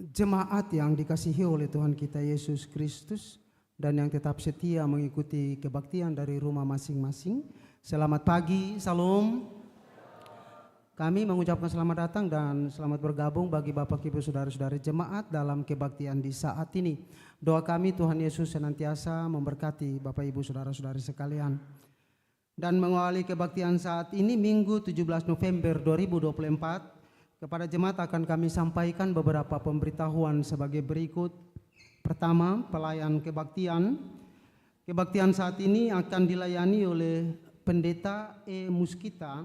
Jemaat yang dikasihi oleh Tuhan kita Yesus Kristus dan yang tetap setia mengikuti kebaktian dari rumah masing-masing. Selamat pagi, salam. Kami mengucapkan selamat datang dan selamat bergabung bagi Bapak Ibu Saudara-saudari jemaat dalam kebaktian di saat ini. Doa kami Tuhan Yesus senantiasa memberkati Bapak Ibu Saudara-saudari sekalian. Dan mengawali kebaktian saat ini Minggu 17 November 2024, kepada jemaat akan kami sampaikan beberapa pemberitahuan sebagai berikut. Pertama, pelayan kebaktian. Kebaktian saat ini akan dilayani oleh Pendeta E. Muskita,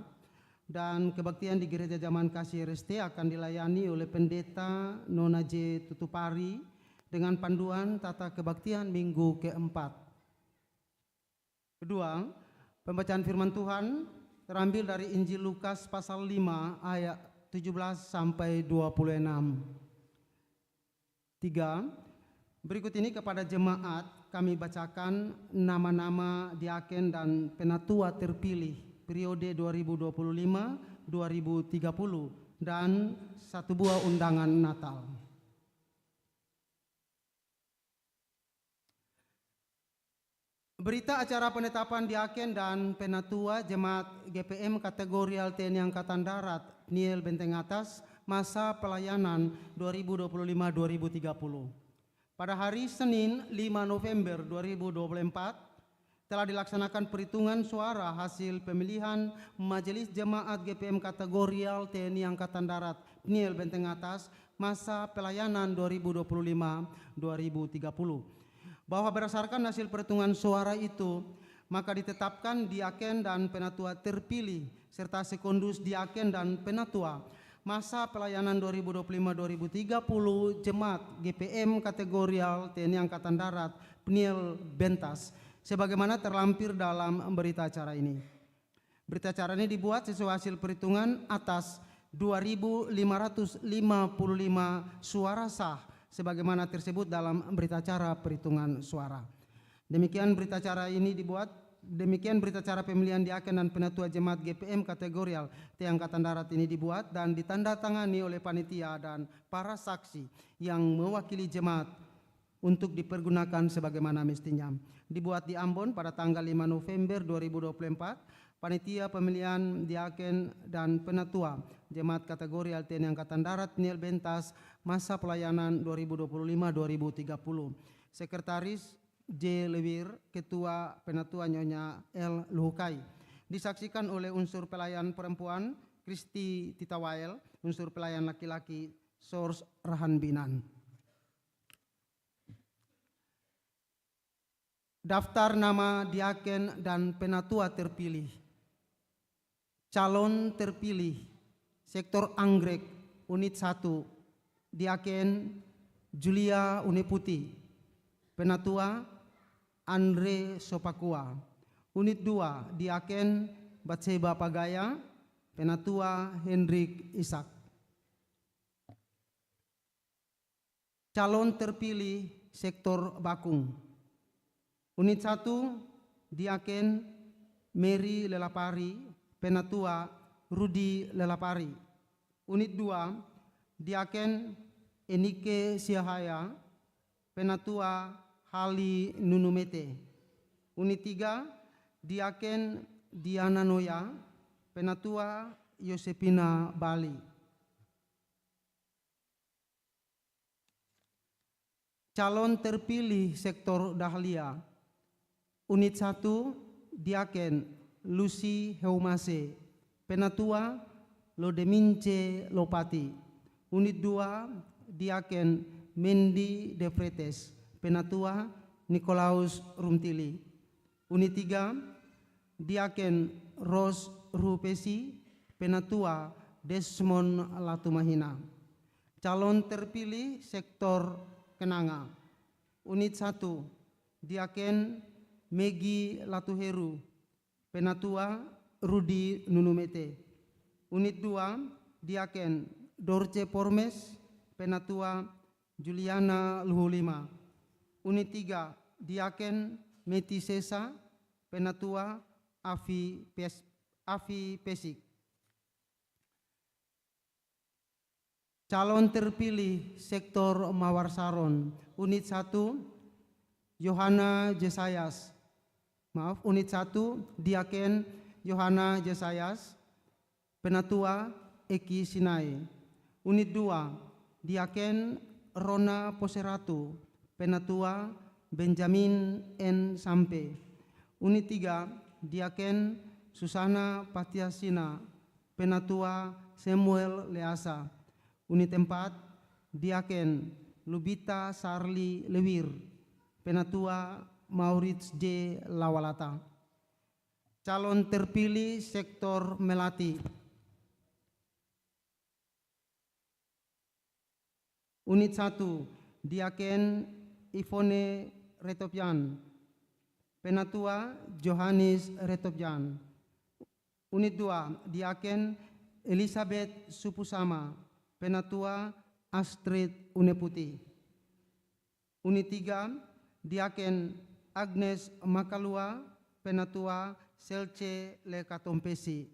dan kebaktian di Gereja Zaman Kasih RST akan dilayani oleh Pendeta Nona J. Tutupari dengan panduan tata kebaktian minggu keempat. Kedua, pembacaan firman Tuhan terambil dari Injil Lukas pasal 5 ayat 17 sampai 26. 3. Berikut ini kepada jemaat kami bacakan nama-nama diaken dan penatua terpilih periode 2025-2030 dan satu buah undangan Natal. Berita acara penetapan diaken dan penatua jemaat GPM kategori TNI Angkatan Darat Niel Benteng Atas masa pelayanan 2025-2030. Pada hari Senin 5 November 2024 telah dilaksanakan perhitungan suara hasil pemilihan Majelis Jemaat GPM kategori TNI Angkatan Darat Niel Benteng Atas masa pelayanan 2025-2030. Bahwa berdasarkan hasil perhitungan suara itu, maka ditetapkan diaken dan penatua terpilih serta sekondus diaken dan penatua masa pelayanan 2025-2030 jemaat GPM kategorial TNI Angkatan Darat Niel Bentas sebagaimana terlampir dalam berita acara ini. Berita acara ini dibuat sesuai hasil perhitungan atas 2.555 suara sah sebagaimana tersebut dalam berita acara perhitungan suara. Demikian berita acara ini dibuat, demikian berita acara pemilihan diaken dan penatua jemaat GPM kategorial TNI Angkatan Darat ini dibuat dan ditandatangani oleh panitia dan para saksi yang mewakili jemaat untuk dipergunakan sebagaimana mestinya. Dibuat di Ambon pada tanggal 5 November 2024. Panitia pemilihan diaken dan penatua jemaat kategori TNI Angkatan Darat Niel Bentas masa pelayanan 2025-2030. Sekretaris J. Lewir, Ketua Penatua Nyonya L. Luhukai. Disaksikan oleh unsur pelayan perempuan Kristi Titawael, unsur pelayan laki-laki Sors Rahan Binan. Daftar nama diaken dan penatua terpilih. Calon terpilih Sektor Anggrek Unit 1 Diaken Julia Uneputi, penatua Andre Sopakua. Unit 2 Diaken Batseba Pagaya, penatua Hendrik Ishak. Calon terpilih Sektor Bakung. Unit 1 Diaken Mary Lelapari, penatua Rudi Lelapari. Unit 2 Diaken Enike Siahaya, penatua Hali Nunumete. Unit 3 Diaken Diana Noya, penatua Yosepina Bali. Calon terpilih Sektor Dahlia. Unit 1 Diaken Lucy Heumase, penatua Lodemince Lopati. Unit 2 Diaken Mendi De Fretes, penatua Nikolaus Rumtili. Unit 3 Diaken Ros Rupesi, penatua Desmond Latumahina. Calon terpilih Sektor Kenanga. Unit 1 Diaken Megi Latuheru, penatua Rudi Nunumete. Unit 2 Diaken Dorce Pormes, penatua Juliana Luhulima. Unit 3 Diaken Meti Sesa, penatua Afi Pesik. 4. Calon terpilih sektor Mawar Saron, unit 1 Yohana Jesayas. Maaf, unit 1 Diaken Yohana Jesayas, Penatua Eki Sinai. Unit 2 Diaken Rona Poseratu, Penatua Benjamin N. Sampe. Unit 3 Diaken Susana Patiasina, Penatua Samuel Leasa. Unit 4 Diaken Lubita Sarli Lewir, Penatua Maurits J. Lawalata. Calon terpilih sektor Melati. Unit 1 Diaken Ivone Retopian, Penatua Johannes Retopian. Unit 2 Diaken Elizabeth Supusama, Penatua Astrid Uneputi. Unit 3 Diaken Agnes Makalua, Penatua Selce Lekatompesi.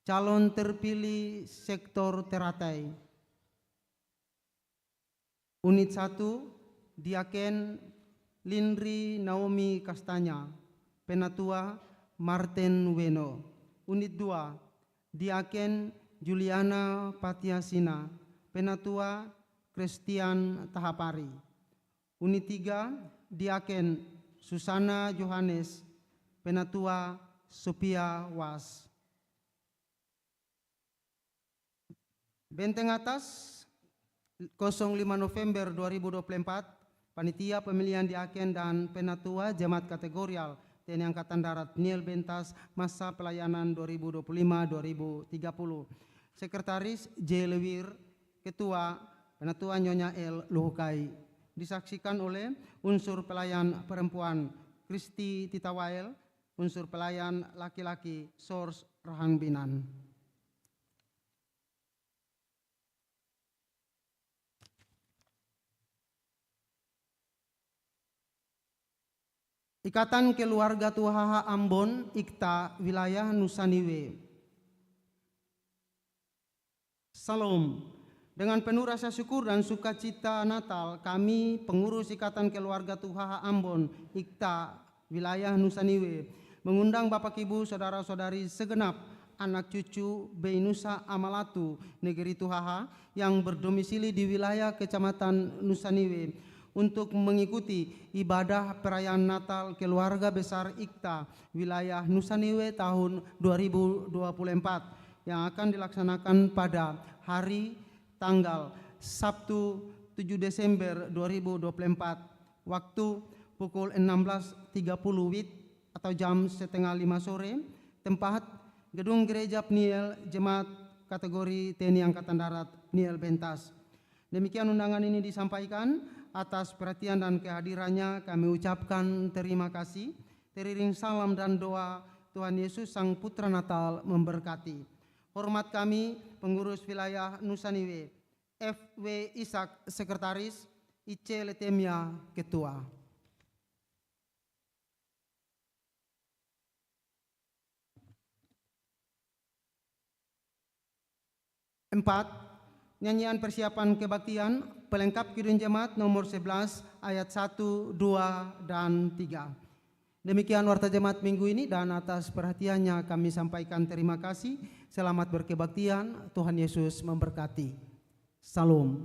Calon terpilih sektor Teratai. Unit 1 Diaken Lindri Naomi Kastanya, Penatua Martin Weno. Unit 2 Diaken Juliana Patiasina, Penatua Christian Tahapari. Unit 3 Diaken Susana Johannes, Penatua Sophia Was. Benteng atas 05 November 2024, Panitia Pemilihan Diaken dan Penatua Jemaat Kategorial TNI Angkatan Darat Pniel Bentas masa pelayanan 2025-2030. Sekretaris J. Lewir, Ketua Penatua Nyonya L. Luhukai. Disaksikan oleh unsur pelayan perempuan Kristi Titawael, unsur pelayan laki-laki Sors Rahang Binan. Ikatan Keluarga Tuhaha Ambon, IKTA, Wilayah Nusa Niwe. Salam. Dengan penuh rasa syukur dan sukacita Natal, kami pengurus Ikatan Keluarga Tuhaha Ambon, IKTA, Wilayah Nusa Niwe, mengundang Bapak Ibu Saudara-saudari segenap anak cucu Beinusa Amalatu, Negeri Tuhaha yang berdomisili di wilayah Kecamatan Nusa Niwe untuk mengikuti ibadah perayaan Natal Keluarga Besar IKTA, Wilayah Nusa Niwe tahun 2024 yang akan dilaksanakan pada hari tanggal Sabtu 7 Desember 2024 waktu pukul 16.30 WIB atau jam setengah 5 sore, tempat Gedung Gereja Pniel Jemaat Kategori TNI Angkatan Darat Pniel Bentas. Demikian undangan ini disampaikan. Atas perhatian dan kehadirannya kami ucapkan terima kasih. Teriring salam dan doa Tuhan Yesus Sang Putra Natal memberkati. Hormat kami pengurus wilayah Nusa Niwe, F.W. Ishak Sekretaris, I.C. Letemia Ketua. Empat, nyanyian persiapan kebaktian pelengkap Kidung Jemaat nomor 11 ayat 1, 2, dan 3. Demikian warta jemaat minggu ini dan atas perhatiannya kami sampaikan terima kasih. Selamat berkebaktian, Tuhan Yesus memberkati. Salam.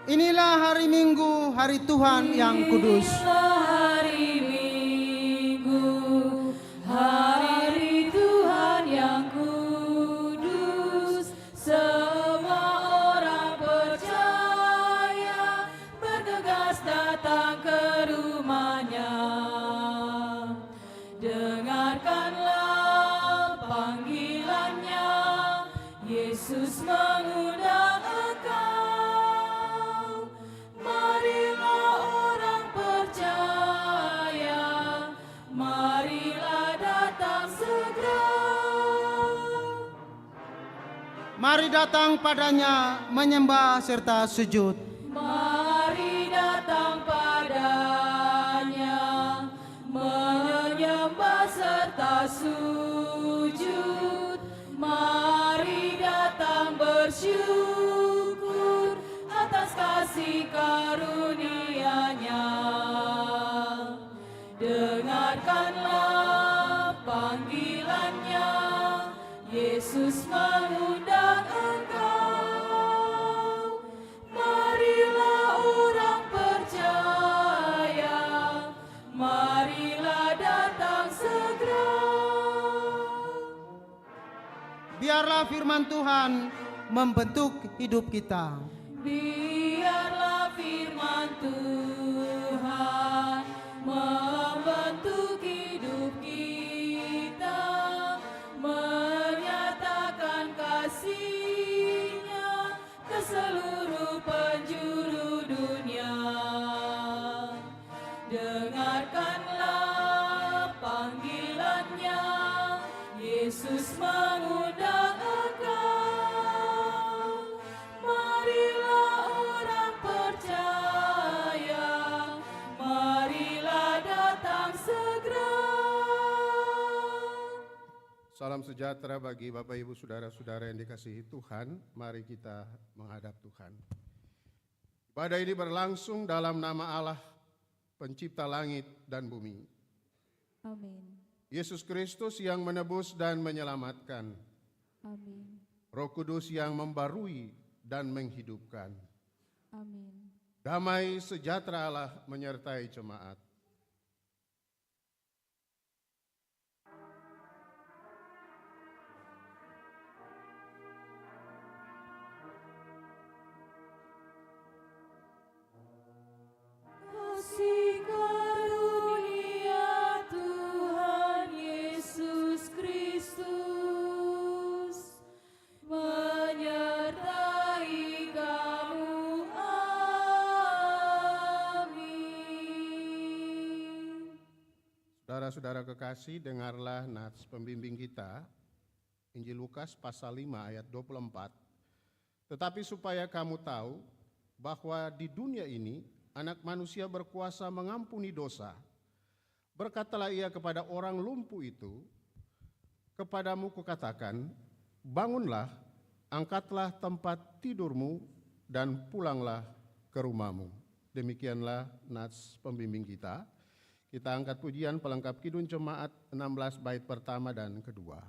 Inilah hari Minggu, hari Tuhan yang kudus. Inilah hari Minggu, hari Tuhan yang kudus. Semua orang percaya bergegas datang ke rumahnya. Dengarkanlah panggilannya, Yesus mengundang engkau. Mari datang padanya menyembah serta sujud. Mari datang padanya, menyembah serta sujud. Mari datang bersyukur atas kasih karunia-Nya. Dengarkanlah panggilannya, Yesus mengundang engkau. Marilah orang percaya, marilah datang segera. Biarlah firman Tuhan membentuk hidup kita. Biarlah firman Tuhan membentuk hidup kita, menyatakan kasih-Nya ke seluruh penjuru dunia. Dengarkanlah panggilannya, Yesus mengundang engkau. Marilah orang percaya, marilah datang segera. Salam sejahtera bagi Bapak Ibu Saudara-saudara yang dikasihi Tuhan. Mari kita menghadap Tuhan. Ibadah ini berlangsung dalam nama Allah, pencipta langit dan bumi. Amin. Yesus Kristus yang menebus dan menyelamatkan. Amin. Roh Kudus yang membarui dan menghidupkan. Amin. Damai sejahtera Allah menyertai jemaat. Kasih karunia Tuhan Yesus Kristus menyertai kamu. Amin. Saudara-saudara kekasih, dengarlah nats pembimbing kita, Injil Lukas pasal 5 ayat 24. Tetapi supaya kamu tahu bahwa di dunia ini Anak Manusia berkuasa mengampuni dosa. Berkatalah ia kepada orang lumpuh itu, kepadamu kukatakan, bangunlah, angkatlah tempat tidurmu, dan pulanglah ke rumahmu. Demikianlah nats pembimbing kita. Kita angkat pujian pelengkap Kidung Jemaat 16 bait pertama dan kedua.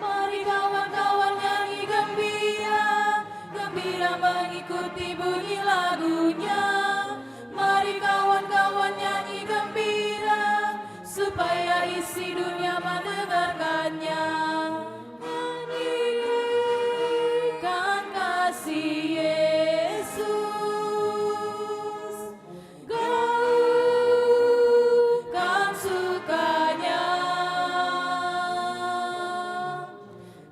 Mari kawan-kawan nyanyi gembira, gembira mengikuti bunyi lagunya. Mari kawan-kawan nyanyi gembira, supaya isi dunia mendengarkannya. Nyanyikan kasih Yesus, gaungkan sukanya.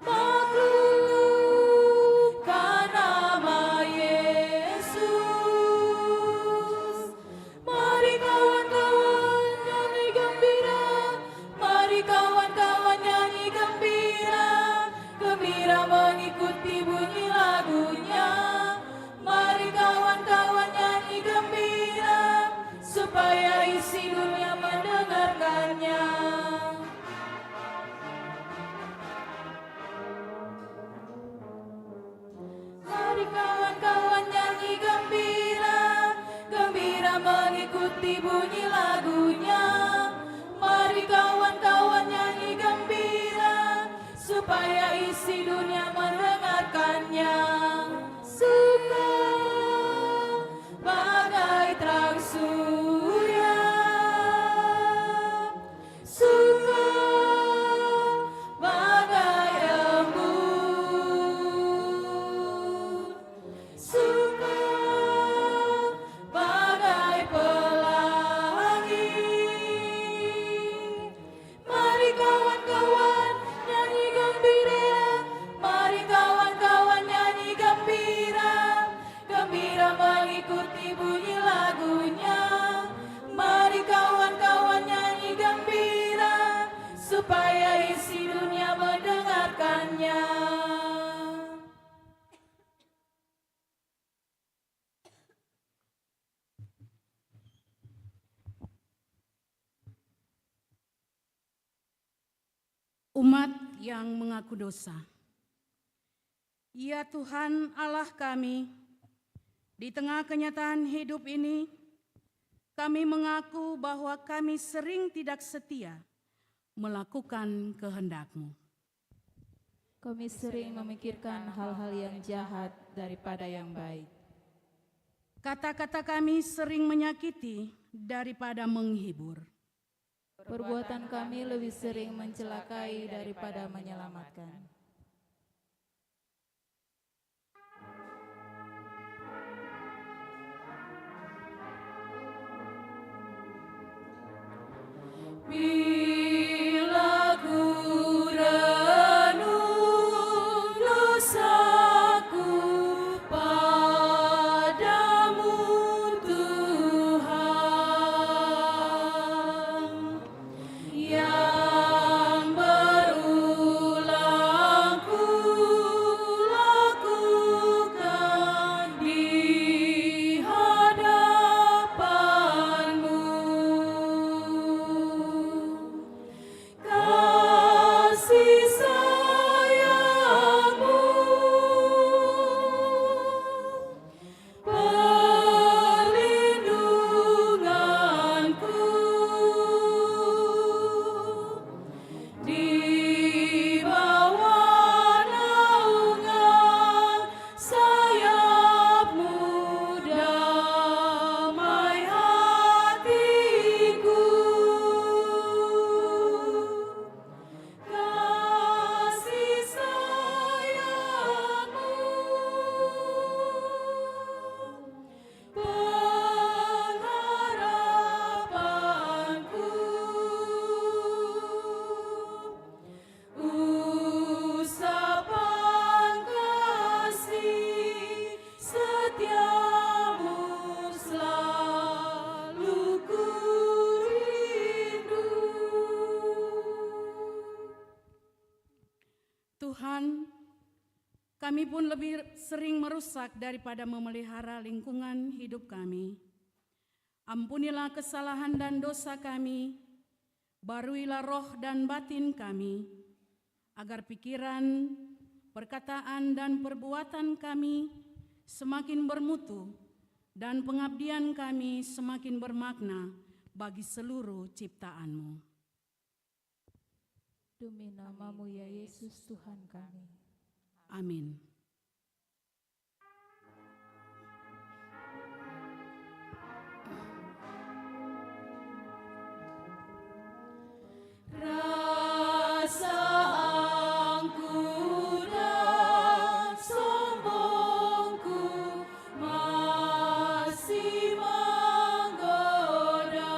Maklumkan nama Yesus. Mari kawan-kawan nyanyi gembira, mari kawan-kawan nyanyi gembira, gembira mengikuti bunyi lagunya. Mari kawan-kawan nyanyi gembira, supaya isi dunia mendengarkannya. Mari kawan-kawan nyanyi gembira, gembira mengikuti bunyi lagunya. Mari kawan-kawan nyanyi gembira, supaya isi dunia mendengarkannya. Suka bagai terang surya, suka bagai embun, suka bagai pelangi. Mari kawan-kawan nyanyi gembira, mari kawan-kawan nyanyi gembira. Umat yang mengaku dosa. Ya Tuhan Allah kami, di tengah kenyataan hidup ini, kami mengaku bahwa kami sering tidak setia melakukan kehendak-Mu. Kami sering memikirkan hal-hal yang jahat daripada yang baik. Kata-kata kami sering menyakiti daripada menghibur. Perbuatan kami lebih sering mencelakai daripada menyelamatkan. Bila ku renung dosaku padamu Tuhan, yang berulang ku lakukan di hadapan-Mu. Kasih sayang-Mu, perlindunganku, di bawah naungan sayap-Mu damai hatiku. Kasih sayang-Mu, pengharapanku, usapan kasih setiamu selalu ku rindu. Tuhan, kami pun lebih sering merusak daripada memelihara lingkungan hidup kami. Ampunilah kesalahan dan dosa kami, baruilah roh dan batin kami, agar pikiran, perkataan, dan perbuatan kami semakin bermutu dan pengabdian kami semakin bermakna bagi seluruh ciptaan-Mu. Demi nama-Mu ya Yesus Tuhan kami. Amin. Rasa angkuh dan sombongku masih menggoda.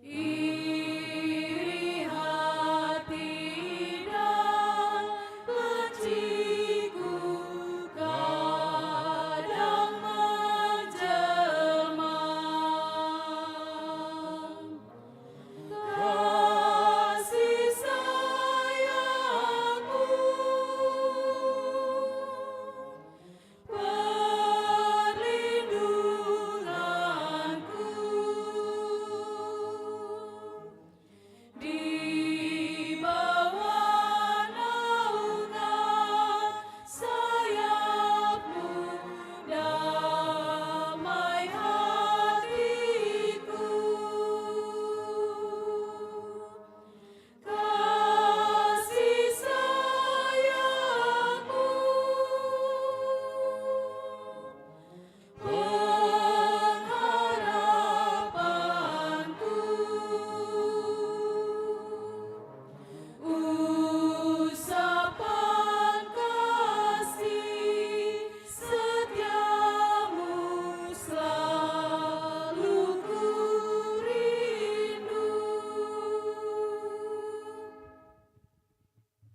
Iri hati dan benciku kadang menjelma. Kasih sayang-Mu, perlindunganku, di bawah naungan sayap-Mu damai hatiku. Kasih sayang-Mu, pengharapanku, usapan kasih setiamu selalu ku rindu.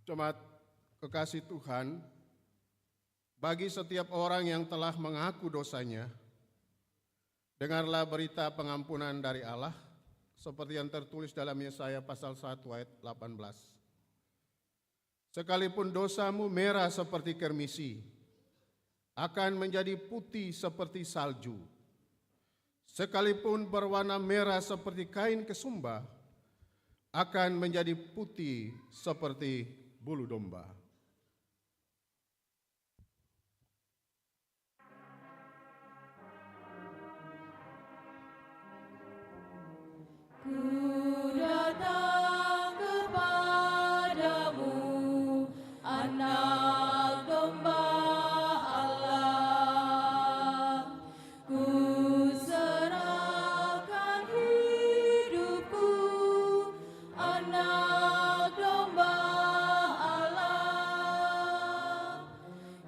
Jemaat kekasih Tuhan, bagi setiap orang yang telah mengaku dosanya, dengarlah berita pengampunan dari Allah, seperti yang tertulis dalam Yesaya pasal 1 ayat 18. Sekalipun dosamu merah seperti kermisi, akan menjadi putih seperti salju. Sekalipun berwarna merah seperti kain kesumba, akan menjadi putih seperti bulu domba. Ku datang kepadamu, anak domba Allah. Ku serahkan hidupku, anak domba Allah.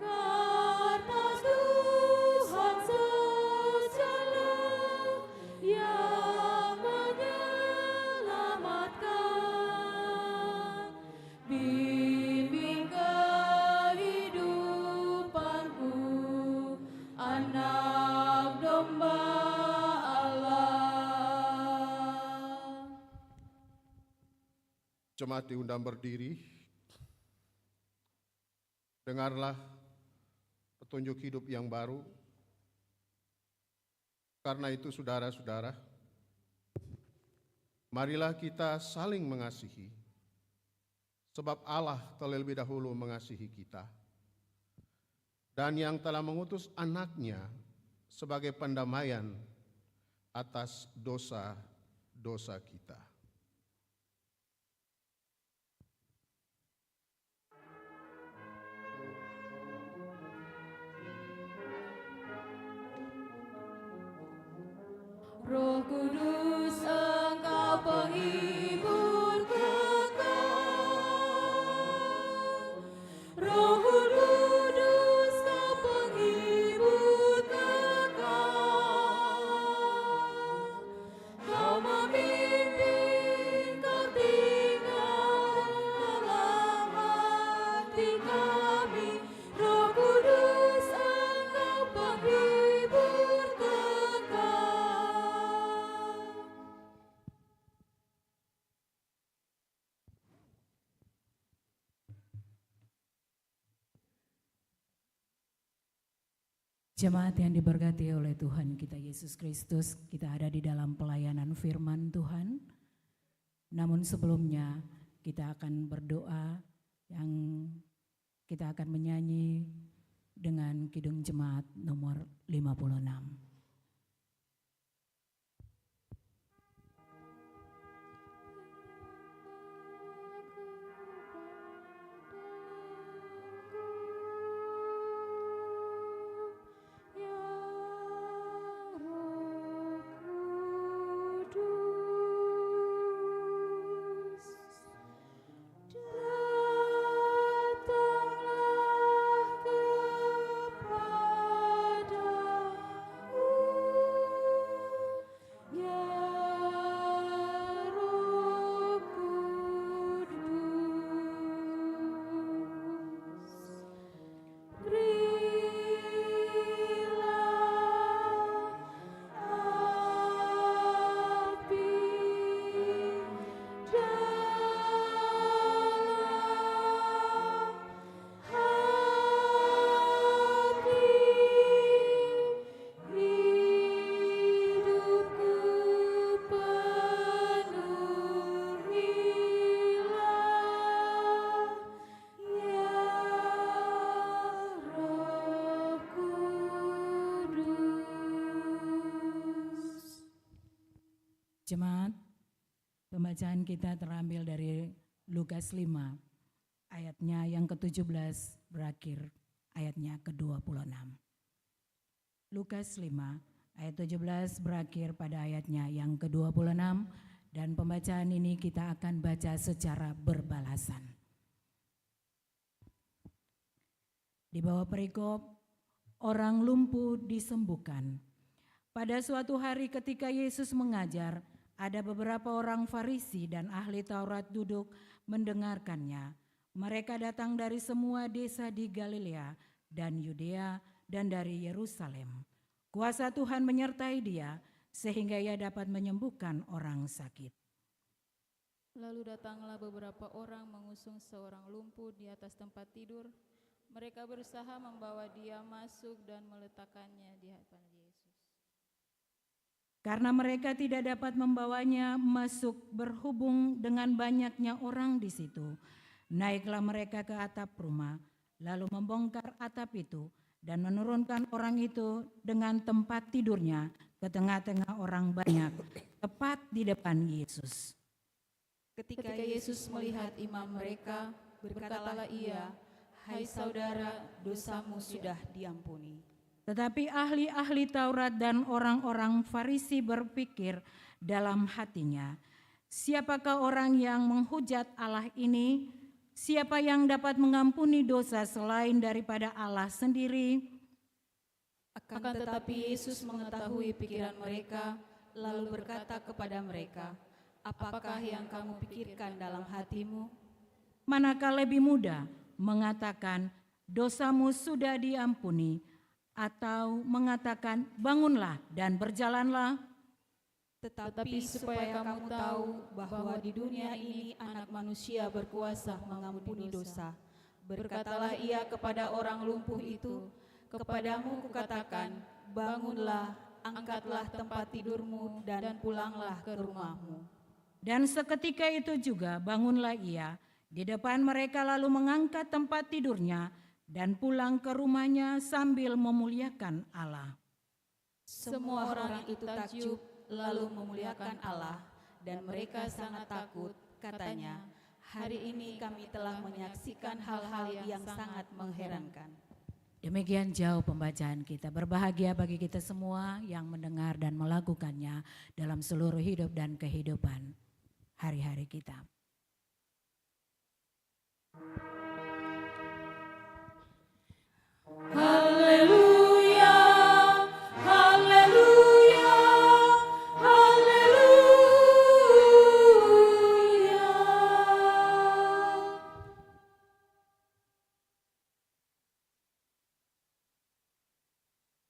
Karena Tuhan sejala yang menyelamatkan, bimbing kehidupanku, anak domba Allah. Jemaat diundang berdiri. Dengarlah petunjuk hidup yang baru. Karena itu saudara-saudara, marilah kita saling mengasihi, sebab Allah terlebih dahulu mengasihi kita, dan yang telah mengutus anaknya sebagai pendamaian atas dosa-dosa kita. Roh Kudus, Engkau penghibur kekal. Roh Kudus, Kau penghibur kekal. Kau memimpin, Kau tinggal dalam hati kami. Roh Kudus, Engkau penghibur kekal. Jemaat yang diberkati oleh Tuhan kita Yesus Kristus, kita ada di dalam pelayanan firman Tuhan. Namun sebelumnya kita akan berdoa, yang kita akan menyanyi dengan Kidung Jemaat nomor 56. Jemaat, pembacaan kita terambil dari Lukas 5, ayatnya yang ke-17 berakhir ayatnya ke-26. Lukas 5, ayat 17 berakhir pada ayatnya yang ke-26, dan pembacaan ini kita akan baca secara berbalasan. Di bawah perikop, orang lumpuh disembuhkan. Pada suatu hari ketika Yesus mengajar, ada beberapa orang Farisi dan ahli Taurat duduk mendengarkannya. Mereka datang dari semua desa di Galilea dan Yudea dan dari Yerusalem. Kuasa Tuhan menyertai dia sehingga ia dapat menyembuhkan orang sakit. Lalu datanglah beberapa orang mengusung seorang lumpuh di atas tempat tidur. Mereka berusaha membawa dia masuk dan meletakkannya di hadapan Yesus. Karena mereka tidak dapat membawanya masuk berhubung dengan banyaknya orang di situ. Naiklah mereka ke atap rumah, lalu membongkar atap itu dan menurunkan orang itu dengan tempat tidurnya ke tengah-tengah orang banyak, tepat di depan Yesus. Ketika Yesus melihat imam mereka, berkatalah ia, "Hai saudara, dosamu sudah diampuni." Tetapi ahli-ahli Taurat dan orang-orang Farisi berpikir dalam hatinya, siapakah orang yang menghujat Allah ini? Siapa yang dapat mengampuni dosa selain daripada Allah sendiri? Akan tetapi Yesus mengetahui pikiran mereka, lalu berkata kepada mereka, "Apakah yang kamu pikirkan dalam hatimu? Manakah lebih mudah mengatakan dosamu sudah diampuni, atau mengatakan bangunlah dan berjalanlah? Tetapi supaya kamu tahu bahwa di dunia ini Anak Manusia berkuasa mengampuni dosa. Berkatalah ia kepada orang lumpuh itu, kepadamu kukatakan, bangunlah, angkatlah tempat tidurmu dan pulanglah ke rumahmu." Dan seketika itu juga bangunlah ia di depan mereka lalu mengangkat tempat tidurnya dan pulang ke rumahnya sambil memuliakan Allah. Semua orang itu takjub lalu memuliakan Allah, dan mereka sangat takut, katanya, "Hari ini kami telah menyaksikan hal-hal yang sangat mengherankan." Demikian jauh pembacaan kita. Berbahagia bagi kita semua yang mendengar dan melakukannya dalam seluruh hidup dan kehidupan hari-hari kita. Haleluya, haleluya, haleluya.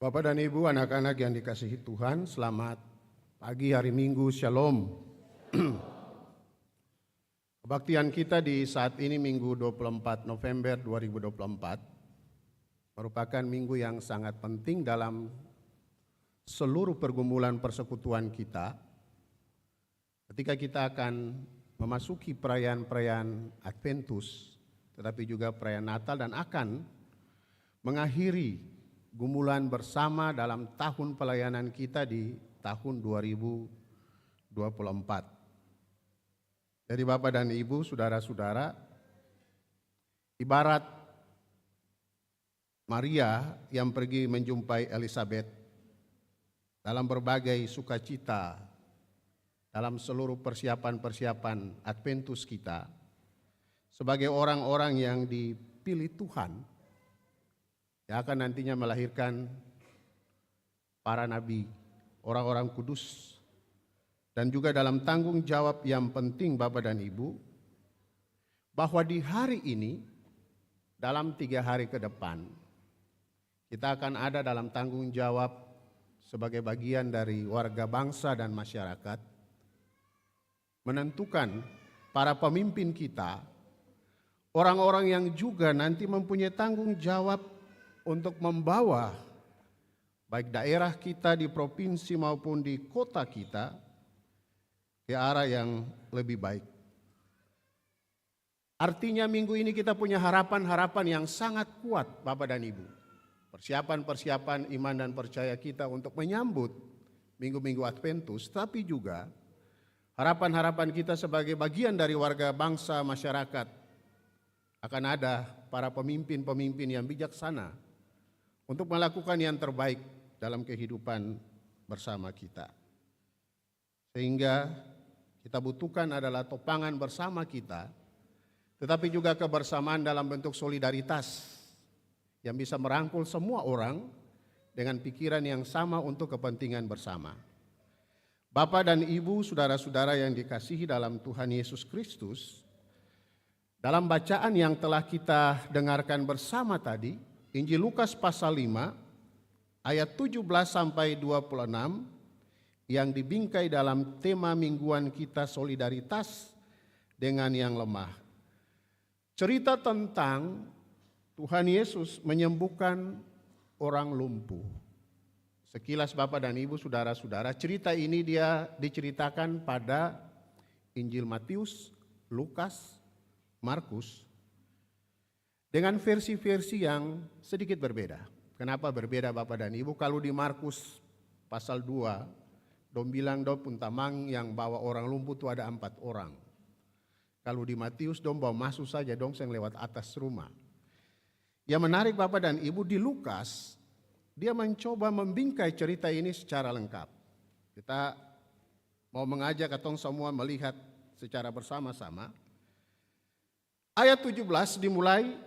Bapak dan Ibu, anak-anak yang dikasihi Tuhan, selamat pagi hari Minggu, Shalom. Kebaktian kita di saat ini Minggu 24 November 2024 merupakan minggu yang sangat penting dalam seluruh pergumulan persekutuan kita. Ketika kita akan memasuki perayaan-perayaan Adventus, tetapi juga perayaan Natal, dan akan mengakhiri gumulan bersama dalam tahun pelayanan kita di tahun 2024. Jadi Bapak dan Ibu, saudara-saudara, ibarat Maria yang pergi menjumpai Elizabeth dalam berbagai sukacita dalam seluruh persiapan-persiapan Adventus kita, sebagai orang-orang yang dipilih Tuhan yang akan nantinya melahirkan para nabi, orang-orang kudus, dan juga dalam tanggung jawab yang penting Bapak dan Ibu, bahwa di hari ini, dalam 3 hari ke depan, kita akan ada dalam tanggung jawab sebagai bagian dari warga bangsa dan masyarakat, menentukan para pemimpin kita, orang-orang yang juga nanti mempunyai tanggung jawab untuk membawa baik daerah kita di provinsi maupun di kota kita ke arah yang lebih baik. Artinya minggu ini kita punya harapan-harapan yang sangat kuat Bapak dan Ibu. Persiapan-persiapan iman dan percaya kita untuk menyambut minggu-minggu Adventus, tapi juga harapan-harapan kita sebagai bagian dari warga bangsa masyarakat akan ada para pemimpin-pemimpin yang bijaksana untuk melakukan yang terbaik dalam kehidupan bersama kita. Sehingga kita butuhkan adalah topangan bersama kita, tetapi juga kebersamaan dalam bentuk solidaritas yang bisa merangkul semua orang dengan pikiran yang sama untuk kepentingan bersama. Bapak dan Ibu, saudara-saudara yang dikasihi dalam Tuhan Yesus Kristus, dalam bacaan yang telah kita dengarkan bersama tadi, Injil Lukas pasal 5 ayat 17 sampai 26 yang dibingkai dalam tema mingguan kita, solidaritas dengan yang lemah. Cerita tentang Tuhan Yesus menyembuhkan orang lumpuh. Sekilas Bapak dan Ibu, saudara-saudara, cerita ini dia diceritakan pada Injil Matius, Lukas, Markus, dengan versi-versi yang sedikit berbeda. Kenapa berbeda Bapak dan Ibu? Kalau di Markus pasal 2, dong bilang dong puntamang yang bawa orang lumpuh itu ada 4 orang. Kalau di Matius dong bawa masuk saja dong yang lewat atas rumah. Yang menarik Bapak dan Ibu, di Lukas dia mencoba membingkai cerita ini secara lengkap. Kita mau mengajak katong semua melihat secara bersama-sama. Ayat 17 dimulai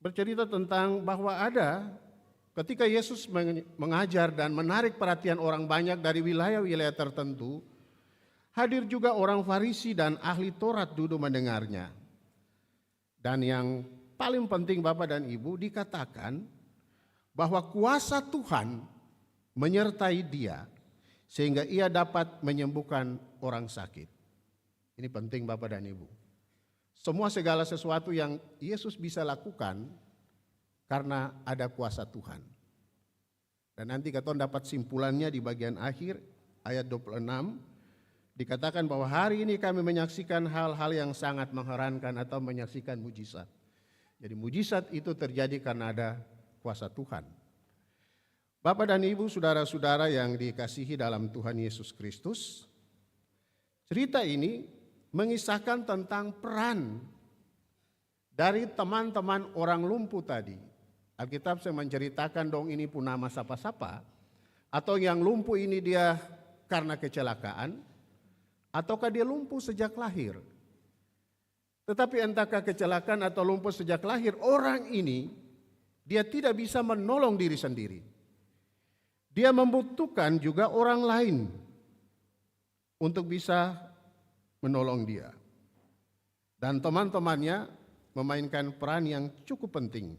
bercerita tentang bahwa ada ketika Yesus mengajar dan menarik perhatian orang banyak dari wilayah-wilayah tertentu, hadir juga orang Farisi dan ahli Taurat duduk mendengarnya. Dan yang paling penting Bapak dan Ibu, dikatakan bahwa kuasa Tuhan menyertai dia sehingga ia dapat menyembuhkan orang sakit. Ini penting Bapak dan Ibu. Semua segala sesuatu yang Yesus bisa lakukan karena ada kuasa Tuhan. Dan nanti kita dapat simpulannya di bagian akhir ayat 26. Dikatakan bahwa hari ini kami menyaksikan hal-hal yang sangat mengherankan atau menyaksikan mujizat. Jadi mujizat itu terjadi karena ada kuasa Tuhan. Bapak dan Ibu, saudara-saudara yang dikasihi dalam Tuhan Yesus Kristus, cerita ini mengisahkan tentang peran dari teman-teman orang lumpuh tadi. Alkitab saya menceritakan dong ini pun nama sapa-sapa, atau yang lumpuh ini dia karena kecelakaan, ataukah dia lumpuh sejak lahir. Tetapi entahkah kecelakaan atau lumpuh sejak lahir, orang ini dia tidak bisa menolong diri sendiri. Dia membutuhkan juga orang lain untuk bisa menolong dia. Dan teman-temannya memainkan peran yang cukup penting.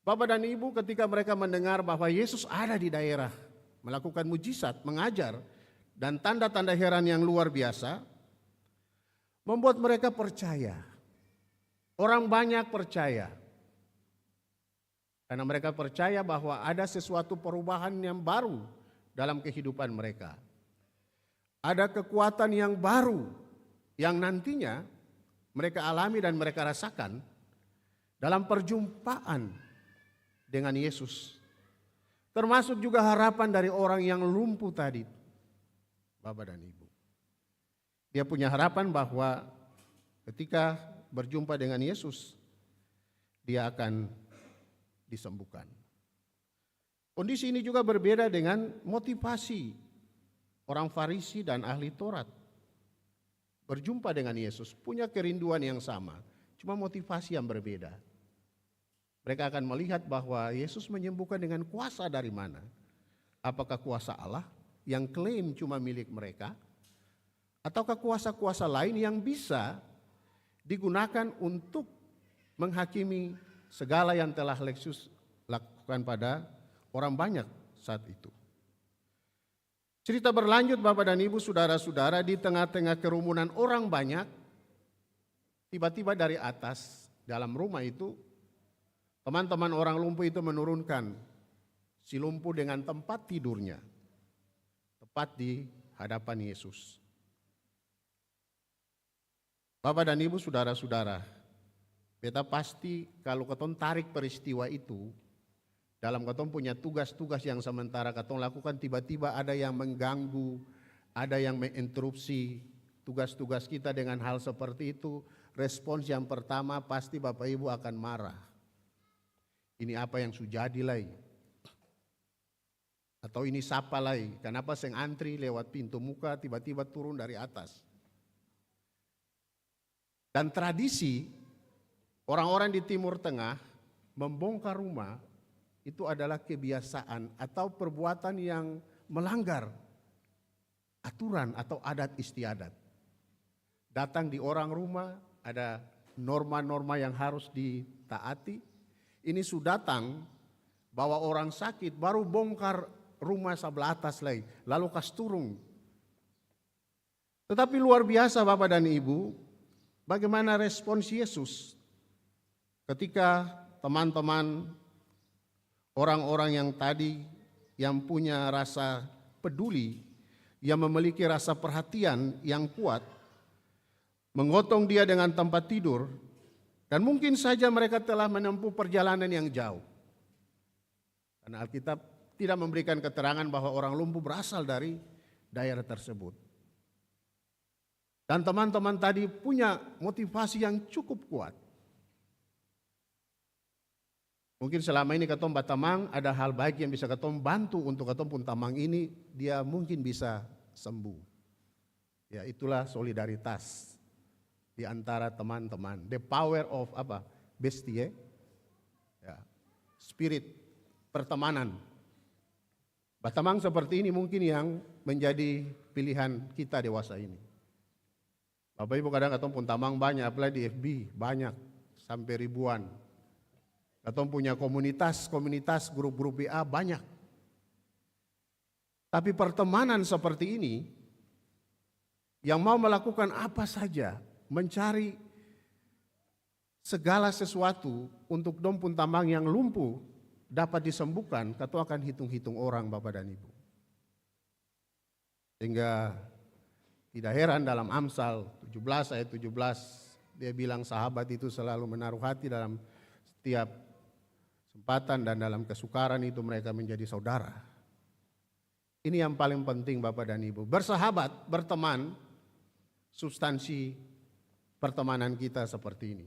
Bapak dan Ibu, ketika mereka mendengar bahwa Yesus ada di daerah, melakukan mujizat, mengajar, dan tanda-tanda heran yang luar biasa, membuat mereka percaya. Orang banyak percaya. Karena mereka percaya bahwa ada sesuatu perubahan yang baru dalam kehidupan mereka. Ada kekuatan yang baru yang nantinya mereka alami dan mereka rasakan dalam perjumpaan dengan Yesus. Termasuk juga harapan dari orang yang lumpuh tadi, Bapak dan Ibu. Dia punya harapan bahwa ketika berjumpa dengan Yesus, dia akan disembuhkan. Kondisi ini juga berbeda dengan motivasi orang Farisi dan ahli Taurat. Berjumpa dengan Yesus, punya kerinduan yang sama, cuma motivasi yang berbeda. Mereka akan melihat bahwa Yesus menyembuhkan dengan kuasa dari mana? Apakah kuasa Allah yang klaim cuma milik mereka? Ataukah kuasa-kuasa lain yang bisa digunakan untuk menghakimi segala yang telah Yesus lakukan pada orang banyak saat itu. Cerita berlanjut Bapak dan Ibu, saudara-saudara, di tengah-tengah kerumunan orang banyak, tiba-tiba dari atas dalam rumah itu, teman-teman orang lumpuh itu menurunkan si lumpuh dengan tempat tidurnya, tepat di hadapan Yesus. Bapak dan Ibu, saudara-saudara, beta pasti kalau katong tarik peristiwa itu, dalam katong punya tugas-tugas yang sementara katong lakukan, tiba-tiba ada yang mengganggu, ada yang menginterupsi tugas-tugas kita dengan hal seperti itu, respons yang pertama pasti Bapak Ibu akan marah. Ini apa yang sudah jadi lagi? Atau ini siapa lagi? Kenapa seng antri lewat pintu muka tiba-tiba turun dari atas? Dan tradisi orang-orang di Timur Tengah membongkar rumah itu adalah kebiasaan atau perbuatan yang melanggar aturan atau adat istiadat. Datang di orang rumah, ada norma-norma yang harus ditaati. Ini sudah datang bawa orang sakit, baru bongkar rumah sebelah atas lagi, lalu kas turun. Tetapi luar biasa Bapak dan Ibu, bagaimana respons Yesus ketika teman-teman orang-orang yang tadi yang punya rasa peduli, yang memiliki rasa perhatian yang kuat, menggotong dia dengan tempat tidur, dan mungkin saja mereka telah menempuh perjalanan yang jauh. Karena Alkitab tidak memberikan keterangan bahwa orang lumpuh berasal dari daerah tersebut. Dan teman-teman tadi punya motivasi yang cukup kuat. Mungkin selama ini ketom batamang ada hal baik yang bisa ketom bantu untuk ketom pun tamang ini dia mungkin bisa sembuh. Ya, itulah solidaritas di antara teman-teman. The power of bestie, ya, spirit pertemanan. Batamang seperti ini mungkin yang menjadi pilihan kita dewasa ini. Bapak Ibu kadang ketom pun tamang banyak, apalagi di FB banyak sampai ribuan. Atau punya komunitas grup-grup WA banyak. Tapi pertemanan seperti ini yang mau melakukan apa saja, mencari segala sesuatu untuk dompun tambang yang lumpuh dapat disembuhkan, kata akan hitung-hitung orang Bapak dan Ibu. Sehingga tidak heran dalam Amsal 17 ayat 17 dia bilang sahabat itu selalu menaruh hati dalam setiap kesempatan dan dalam kesukaran itu mereka menjadi saudara. Ini yang paling penting Bapak dan Ibu. Bersahabat, berteman, substansi pertemanan kita seperti ini.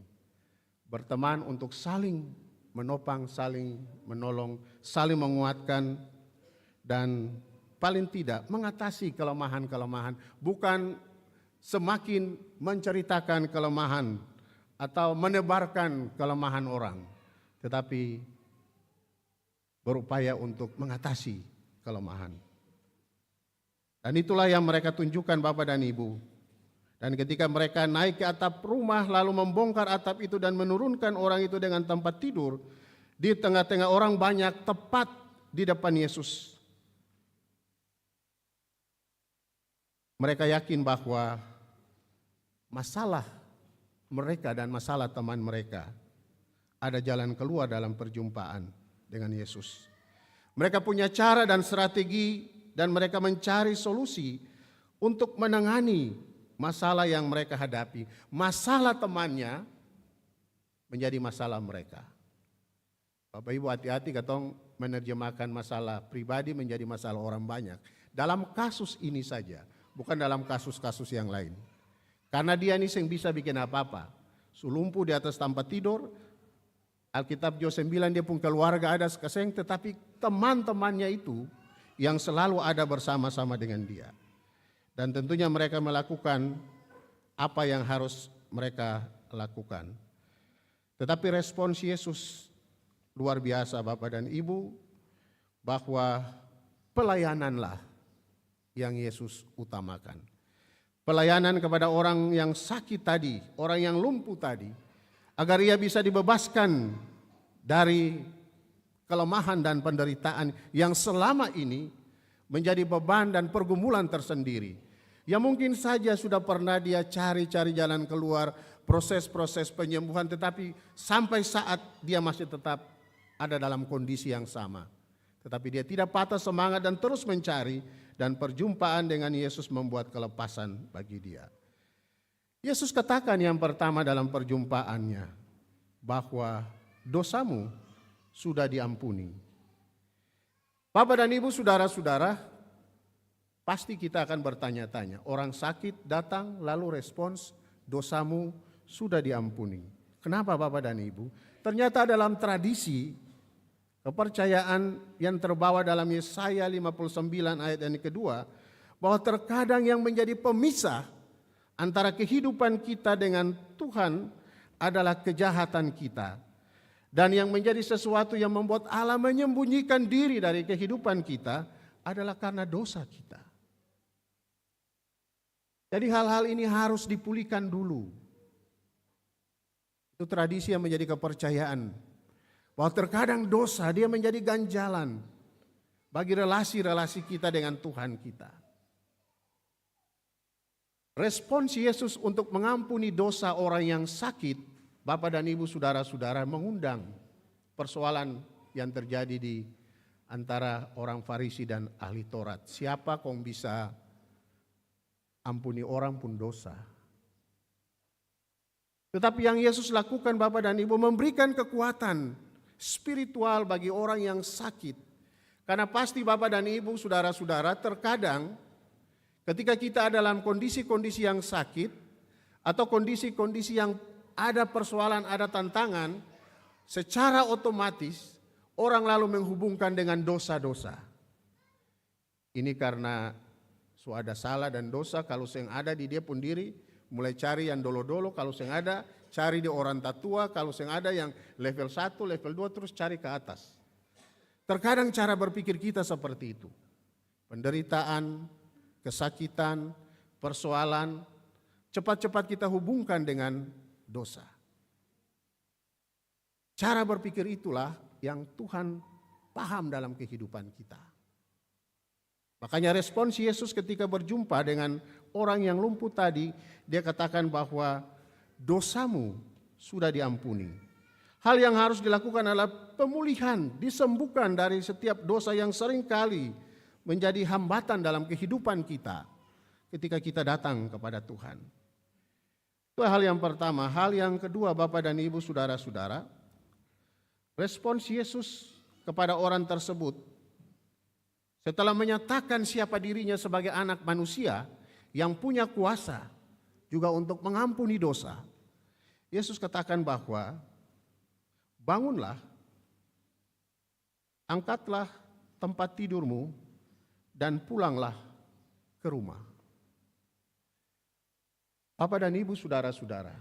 Berteman untuk saling menopang, saling menolong, saling menguatkan, dan paling tidak mengatasi kelemahan-kelemahan. Bukan semakin menceritakan kelemahan atau menebarkan kelemahan orang, tetapi berupaya untuk mengatasi kelemahan. Dan itulah yang mereka tunjukkan Bapak dan Ibu. Dan ketika mereka naik ke atap rumah lalu membongkar atap itu dan menurunkan orang itu dengan tempat tidur di tengah-tengah orang banyak tepat di depan Yesus. Mereka yakin bahwa masalah mereka dan masalah teman mereka ada jalan keluar dalam perjumpaan dengan Yesus. Mereka punya cara dan strategi dan mereka mencari solusi untuk menangani masalah yang mereka hadapi. Masalah temannya menjadi masalah mereka. Bapak Ibu hati-hati katong menerjemahkan masalah pribadi menjadi masalah orang banyak. Dalam kasus ini saja, bukan dalam kasus-kasus yang lain. Karena dia ini yang bisa bikin apa-apa. Sulumpuh di atas tempat tidur, Alkitab Jose 9 dia pun keluarga ada sekeseng, tetapi teman-temannya itu yang selalu ada bersama-sama dengan dia. Dan tentunya mereka melakukan apa yang harus mereka lakukan. Tetapi respons Yesus luar biasa Bapak dan Ibu, bahwa pelayananlah yang Yesus utamakan. Pelayanan kepada orang yang sakit tadi, orang yang lumpuh tadi, agar ia bisa dibebaskan dari kelemahan dan penderitaan yang selama ini menjadi beban dan pergumulan tersendiri. Ya mungkin saja sudah pernah dia cari-cari jalan keluar, proses-proses penyembuhan, tetapi sampai saat dia masih tetap ada dalam kondisi yang sama. Tetapi dia tidak patah semangat dan terus mencari, dan perjumpaan dengan Yesus membuat kelepasan bagi dia. Yesus katakan yang pertama dalam perjumpaannya, bahwa dosamu sudah diampuni. Bapak dan Ibu, saudara-saudara, pasti kita akan bertanya-tanya. Orang sakit datang lalu respons, dosamu sudah diampuni. Kenapa Bapak dan Ibu? Ternyata dalam tradisi kepercayaan yang terbawa dalam Yesaya 59 ayat yang kedua, bahwa terkadang yang menjadi pemisah antara kehidupan kita dengan Tuhan adalah kejahatan kita. Dan yang menjadi sesuatu yang membuat Allah menyembunyikan diri dari kehidupan kita adalah karena dosa kita. Jadi hal-hal ini harus dipulihkan dulu. Itu tradisi yang menjadi kepercayaan. Bahwa terkadang dosa dia menjadi ganjalan bagi relasi-relasi kita dengan Tuhan kita. Respons Yesus untuk mengampuni dosa orang yang sakit, Bapak dan Ibu saudara-saudara, mengundang persoalan yang terjadi di antara orang Farisi dan ahli Taurat. Siapa kong bisa ampuni orang pun dosa. Tetapi yang Yesus lakukan Bapak dan Ibu, memberikan kekuatan spiritual bagi orang yang sakit. Karena pasti Bapak dan Ibu, saudara-saudara, terkadang ketika kita dalam kondisi-kondisi yang sakit atau kondisi-kondisi yang ada persoalan, ada tantangan, secara otomatis orang lalu menghubungkan dengan dosa-dosa. Ini karena ada salah dan dosa, kalau yang ada di dia pun diri, mulai cari yang dolo-dolo, kalau yang ada cari di orang tatua, kalau yang ada yang level 1, level 2 terus cari ke atas. Terkadang cara berpikir kita seperti itu. Penderitaan, kesakitan, persoalan, cepat-cepat kita hubungkan dengan dosa. Cara berpikir itulah yang Tuhan paham dalam kehidupan kita. Makanya respons Yesus ketika berjumpa dengan orang yang lumpuh tadi, dia katakan bahwa dosamu sudah diampuni. Hal yang harus dilakukan adalah pemulihan, disembuhkan dari setiap dosa yang seringkali menjadi hambatan dalam kehidupan kita ketika kita datang kepada Tuhan. Itu hal yang pertama. Hal yang kedua, Bapak dan Ibu, saudara-saudara, respons Yesus kepada orang tersebut setelah menyatakan siapa dirinya sebagai anak manusia yang punya kuasa juga untuk mengampuni dosa. Yesus katakan bahwa bangunlah, angkatlah tempat tidurmu dan pulanglah ke rumah. Bapak dan Ibu, saudara-saudara,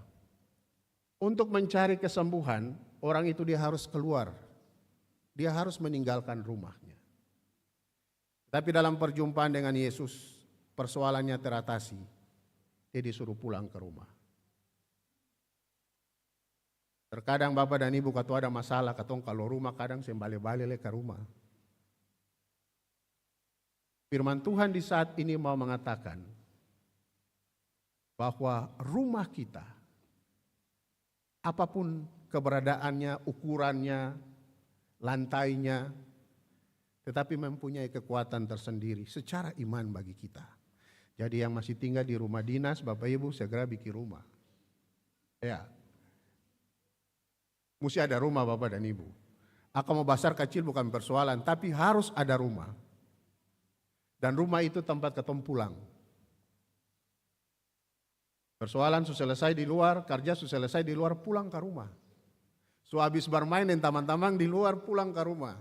untuk mencari kesembuhan, orang itu dia harus keluar. Dia harus meninggalkan rumahnya. Tapi dalam perjumpaan dengan Yesus, persoalannya teratasi. Dia disuruh pulang ke rumah. Terkadang Bapak dan Ibu kalau ada masalah, katong kalau rumah kadang sembali-bali ke rumah. Firman Tuhan di saat ini mau mengatakan bahwa rumah kita, apapun keberadaannya, ukurannya, lantainya, tetapi mempunyai kekuatan tersendiri secara iman bagi kita. Jadi yang masih tinggal di rumah dinas, Bapak Ibu segera bikin rumah. Ya, mesti ada rumah Bapak dan Ibu. Akan mau besar kecil bukan persoalan, tapi harus ada rumah. Dan rumah itu tempat ketemu pulang. Persoalan sudah selesai di luar, kerja sudah selesai di luar, pulang ke rumah. So habis bermain dengan teman-teman di luar, pulang ke rumah.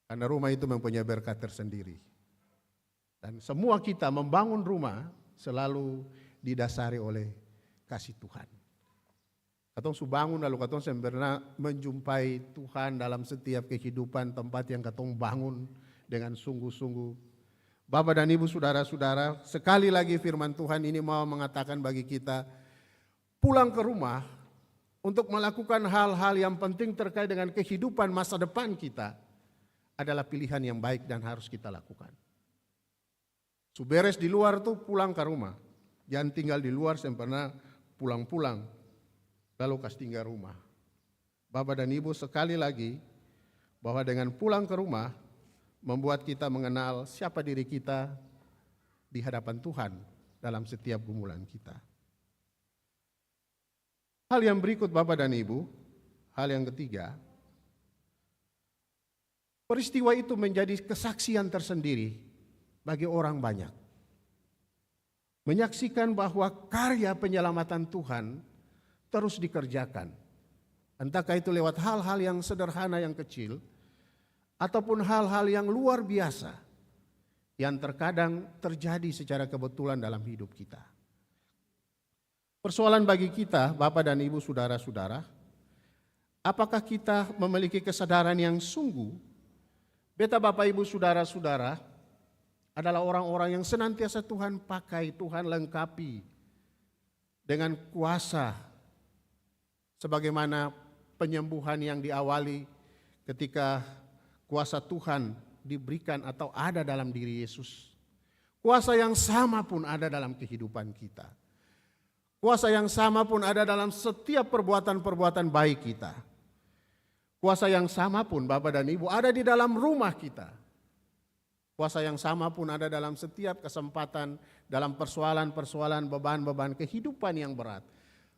Karena rumah itu mempunyai berkat tersendiri. Dan semua kita membangun rumah selalu didasari oleh kasih Tuhan. Katong su bangun lalu katong sebenarnya menjumpai Tuhan dalam setiap kehidupan tempat yang katong bangun dengan sungguh-sungguh. Bapak dan Ibu, saudara-saudara, sekali lagi firman Tuhan ini mau mengatakan bagi kita, pulang ke rumah untuk melakukan hal-hal yang penting terkait dengan kehidupan masa depan kita adalah pilihan yang baik dan harus kita lakukan. Beres di luar tuh pulang ke rumah. Jangan tinggal di luar sempurna pulang-pulang lalu kas tinggal rumah. Bapak dan Ibu, sekali lagi bahwa dengan pulang ke rumah membuat kita mengenal siapa diri kita di hadapan Tuhan dalam setiap gumulan kita. Hal yang berikut Bapak dan Ibu, hal yang ketiga, peristiwa itu menjadi kesaksian tersendiri bagi orang banyak. Menyaksikan bahwa karya penyelamatan Tuhan terus dikerjakan. Entahkah itu lewat hal-hal yang sederhana yang kecil, ataupun hal-hal yang luar biasa yang terkadang terjadi secara kebetulan dalam hidup kita. Persoalan bagi kita, Bapak dan Ibu, saudara-saudara, apakah kita memiliki kesadaran yang sungguh? Beta Bapak Ibu, saudara-saudara, adalah orang-orang yang senantiasa Tuhan pakai, Tuhan lengkapi dengan kuasa, sebagaimana penyembuhan yang diawali ketika kuasa Tuhan diberikan atau ada dalam diri Yesus. Kuasa yang sama pun ada dalam kehidupan kita. Kuasa yang sama pun ada dalam setiap perbuatan-perbuatan baik kita. Kuasa yang sama pun Bapak dan Ibu ada di dalam rumah kita. Kuasa yang sama pun ada dalam setiap kesempatan, dalam persoalan-persoalan, beban-beban kehidupan yang berat.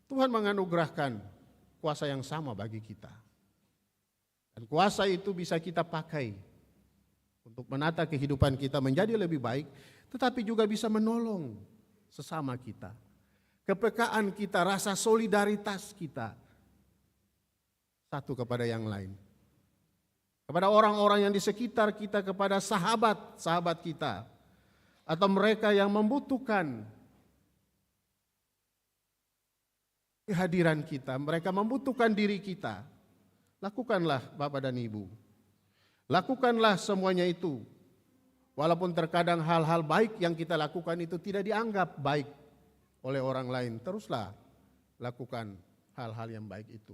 Tuhan menganugerahkan kuasa yang sama bagi kita. Dan kuasa itu bisa kita pakai untuk menata kehidupan kita menjadi lebih baik, tetapi juga bisa menolong sesama kita. Kepekaan kita, rasa solidaritas kita satu kepada yang lain. Kepada orang-orang yang di sekitar kita, kepada sahabat-sahabat kita, atau mereka yang membutuhkan kehadiran kita, mereka membutuhkan diri kita. Lakukanlah Bapak dan Ibu. Lakukanlah semuanya itu. Walaupun terkadang hal-hal baik yang kita lakukan itu tidak dianggap baik oleh orang lain, teruslah lakukan hal-hal yang baik itu.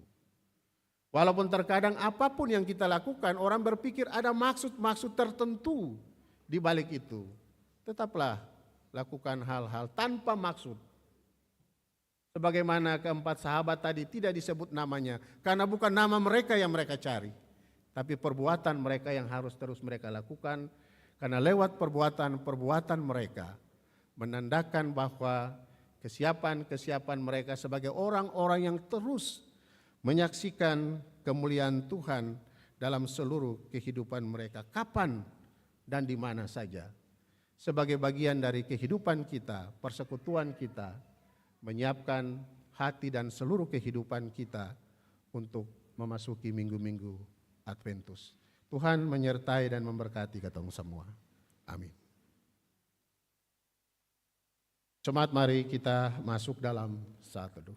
Walaupun terkadang apapun yang kita lakukan, orang berpikir ada maksud-maksud tertentu di balik itu. Tetaplah lakukan hal-hal tanpa maksud. Sebagaimana keempat sahabat tadi tidak disebut namanya, karena bukan nama mereka yang mereka cari, tapi perbuatan mereka yang harus terus mereka lakukan, karena lewat perbuatan-perbuatan mereka menandakan bahwa kesiapan mereka sebagai orang-orang yang terus menyaksikan kemuliaan Tuhan dalam seluruh kehidupan mereka, kapan dan di mana saja. Sebagai bagian dari kehidupan kita, persekutuan kita, menyiapkan hati dan seluruh kehidupan kita untuk memasuki minggu-minggu Adventus. Tuhan menyertai dan memberkati ketemu semua. Amin. Jemaat, mari kita masuk dalam saat teduh.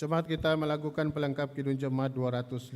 Jemaat, kita melakukan pelengkap Kidung Jemaat 255.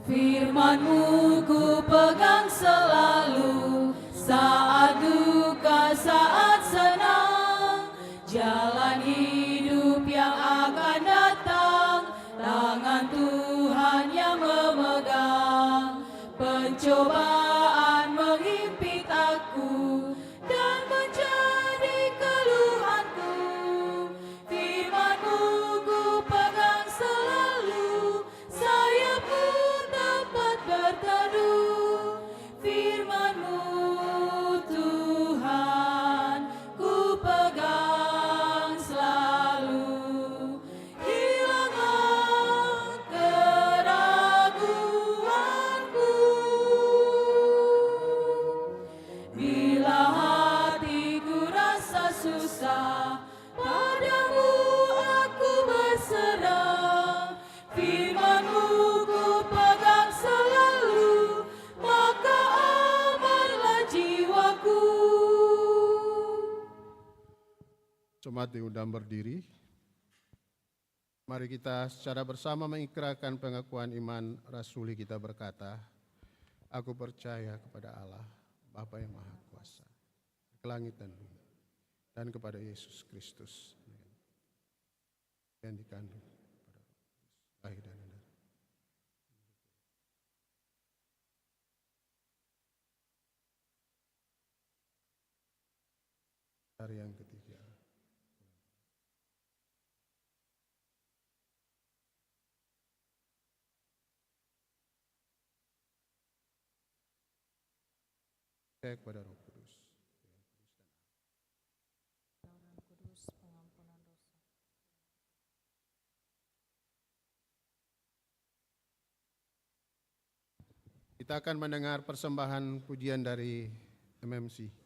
Firman-Mu ku pegang selalu, saat duka, saat senang, jalan hidup yang akan datang, tangan Tuhan yang memegang. Pencobaan menghimpit aku dan menjadi keluhanku. Firman-Mu ku pegang selalu, sayapku tempat berteduh. Firman-Mu Tuhan ku pegang selalu. Hilanglah keraguanku bila hatiku rasa susah, padamu aku berserah. Firman-Mu ku pegang selalu, maka amanlah jiwaku. Jemaat diundang berdiri. Mari kita secara bersama mengikrarkan pengakuan iman rasuli kita berkata, aku percaya kepada Allah, Bapa yang Maha Kuasa, ke langit dan bumi, dan kepada Yesus Kristus yang dikandung pada lahir dan darah. Hari yang ketiga. Kepada Roh Kudus. Kita akan mendengar persembahan pujian dari MMC.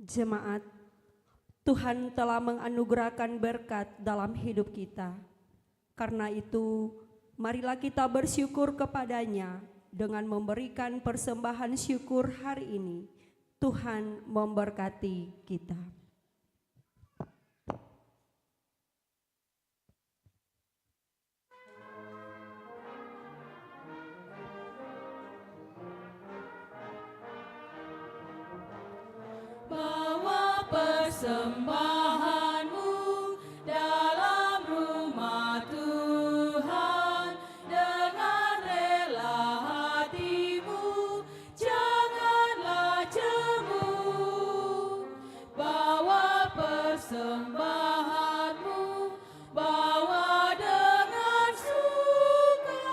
Jemaat, Tuhan telah menganugerahkan berkat dalam hidup kita. Karena itu, marilah kita bersyukur kepadanya dengan memberikan persembahan syukur hari ini. Tuhan memberkati kita. Bawa persembahanmu dalam rumah Tuhan dengan rela hatimu, janganlah jemu. Bawa persembahanmu, bawa dengan suka.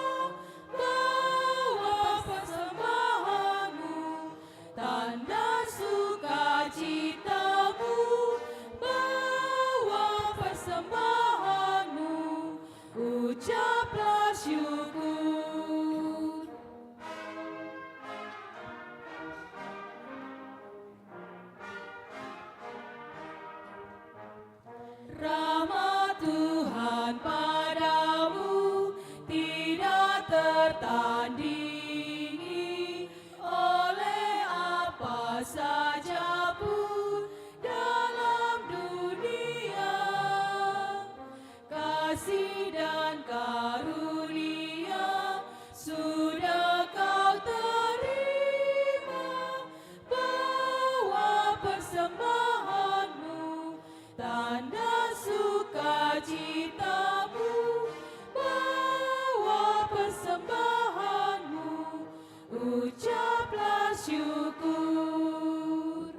Bawa persembahanmu, tanda sukacitamu, bawa persembahanmu, ucaplah syukur. Rahmat Tuhan padamu tidak tertandingi oleh apa saja pun dalam dunia. Kasih dan karunia sudah kau terima. Bawa persembahanmu, tanda sukacitamu, bawa persembahanmu, ucaplah syukur.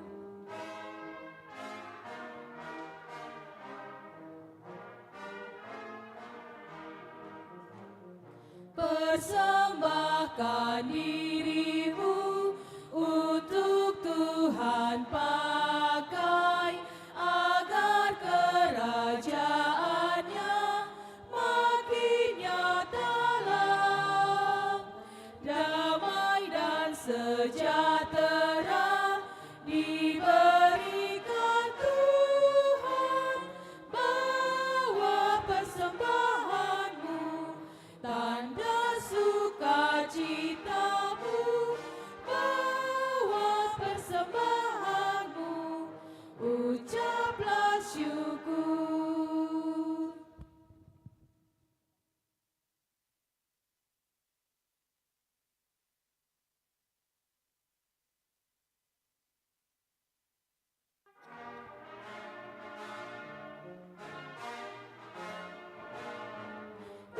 Persembahkan dirimu untuk Tuhan pakai, agar kerajaannya makin nyatalah. Damai dan sejahtera diberikan Tuhan. Bawa persembahanmu, tanda sukacitamu, bawa persembahanmu, ucaplah syukur.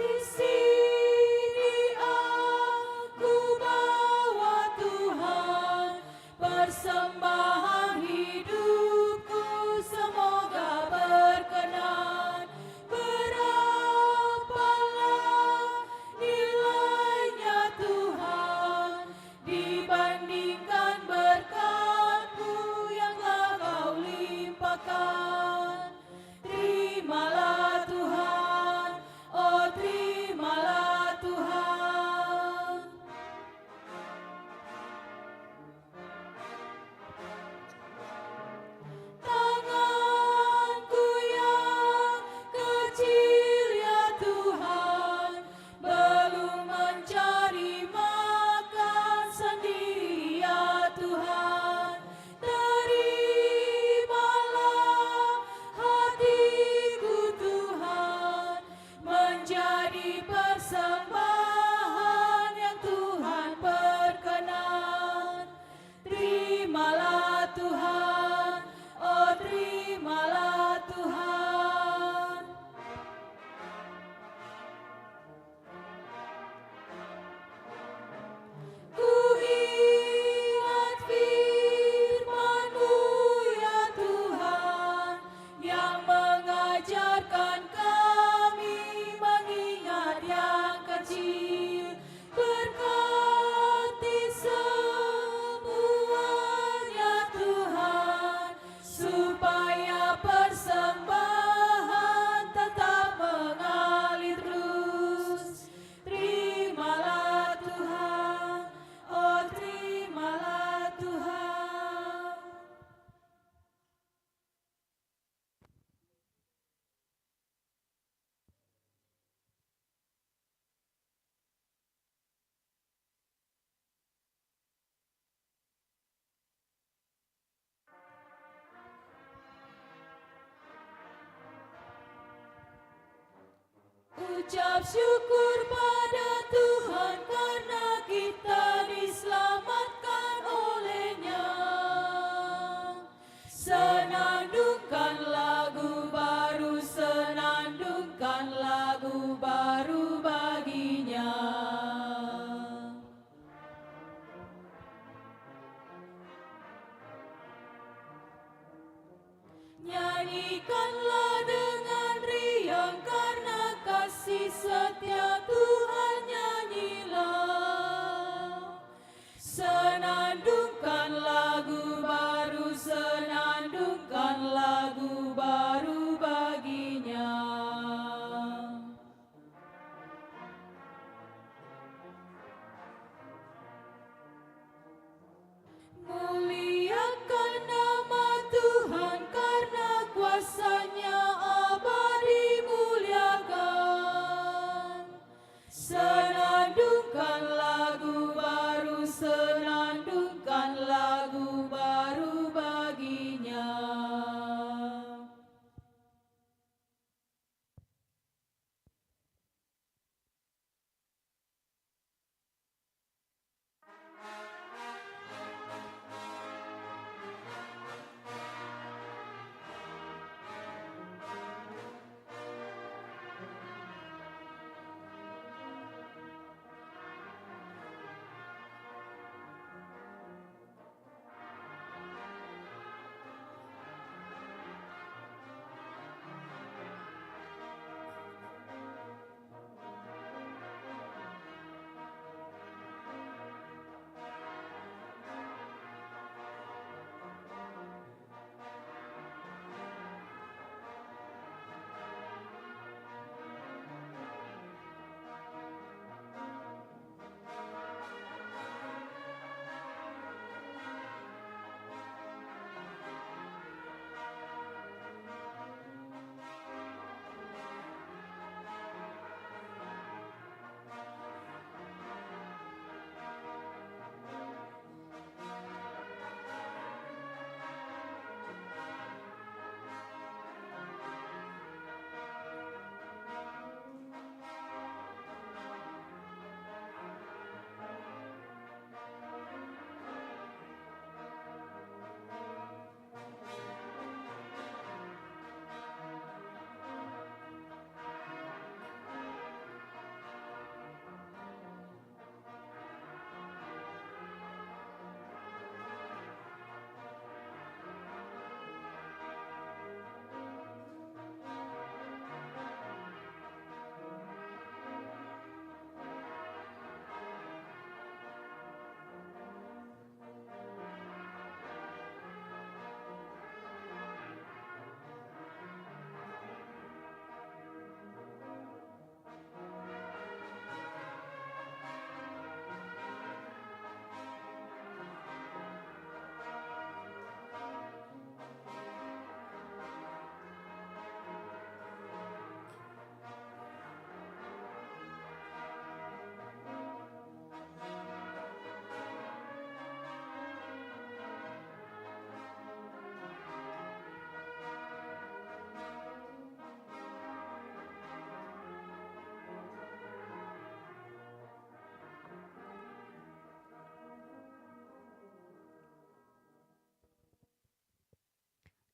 Di sini aku bawa Tuhan persembahan hidupku, semoga Ucap syukur pada Tuhan karena kita diselamatkan oleh-Nya. Senandungkan lagu baru, senandungkan lagu baru bagi-Nya. Nyanyikanlah dengan riang karena kasih setia Tuhan, nyanyilah. Senandungkan lagu baru, senandungkan lagu baru bagi-Nya. Muliakan nama Tuhan karena kuasa-Nya abadi, muliakan. Senandungkan lagu baru, senandungkan lagu baru bagi-Nya.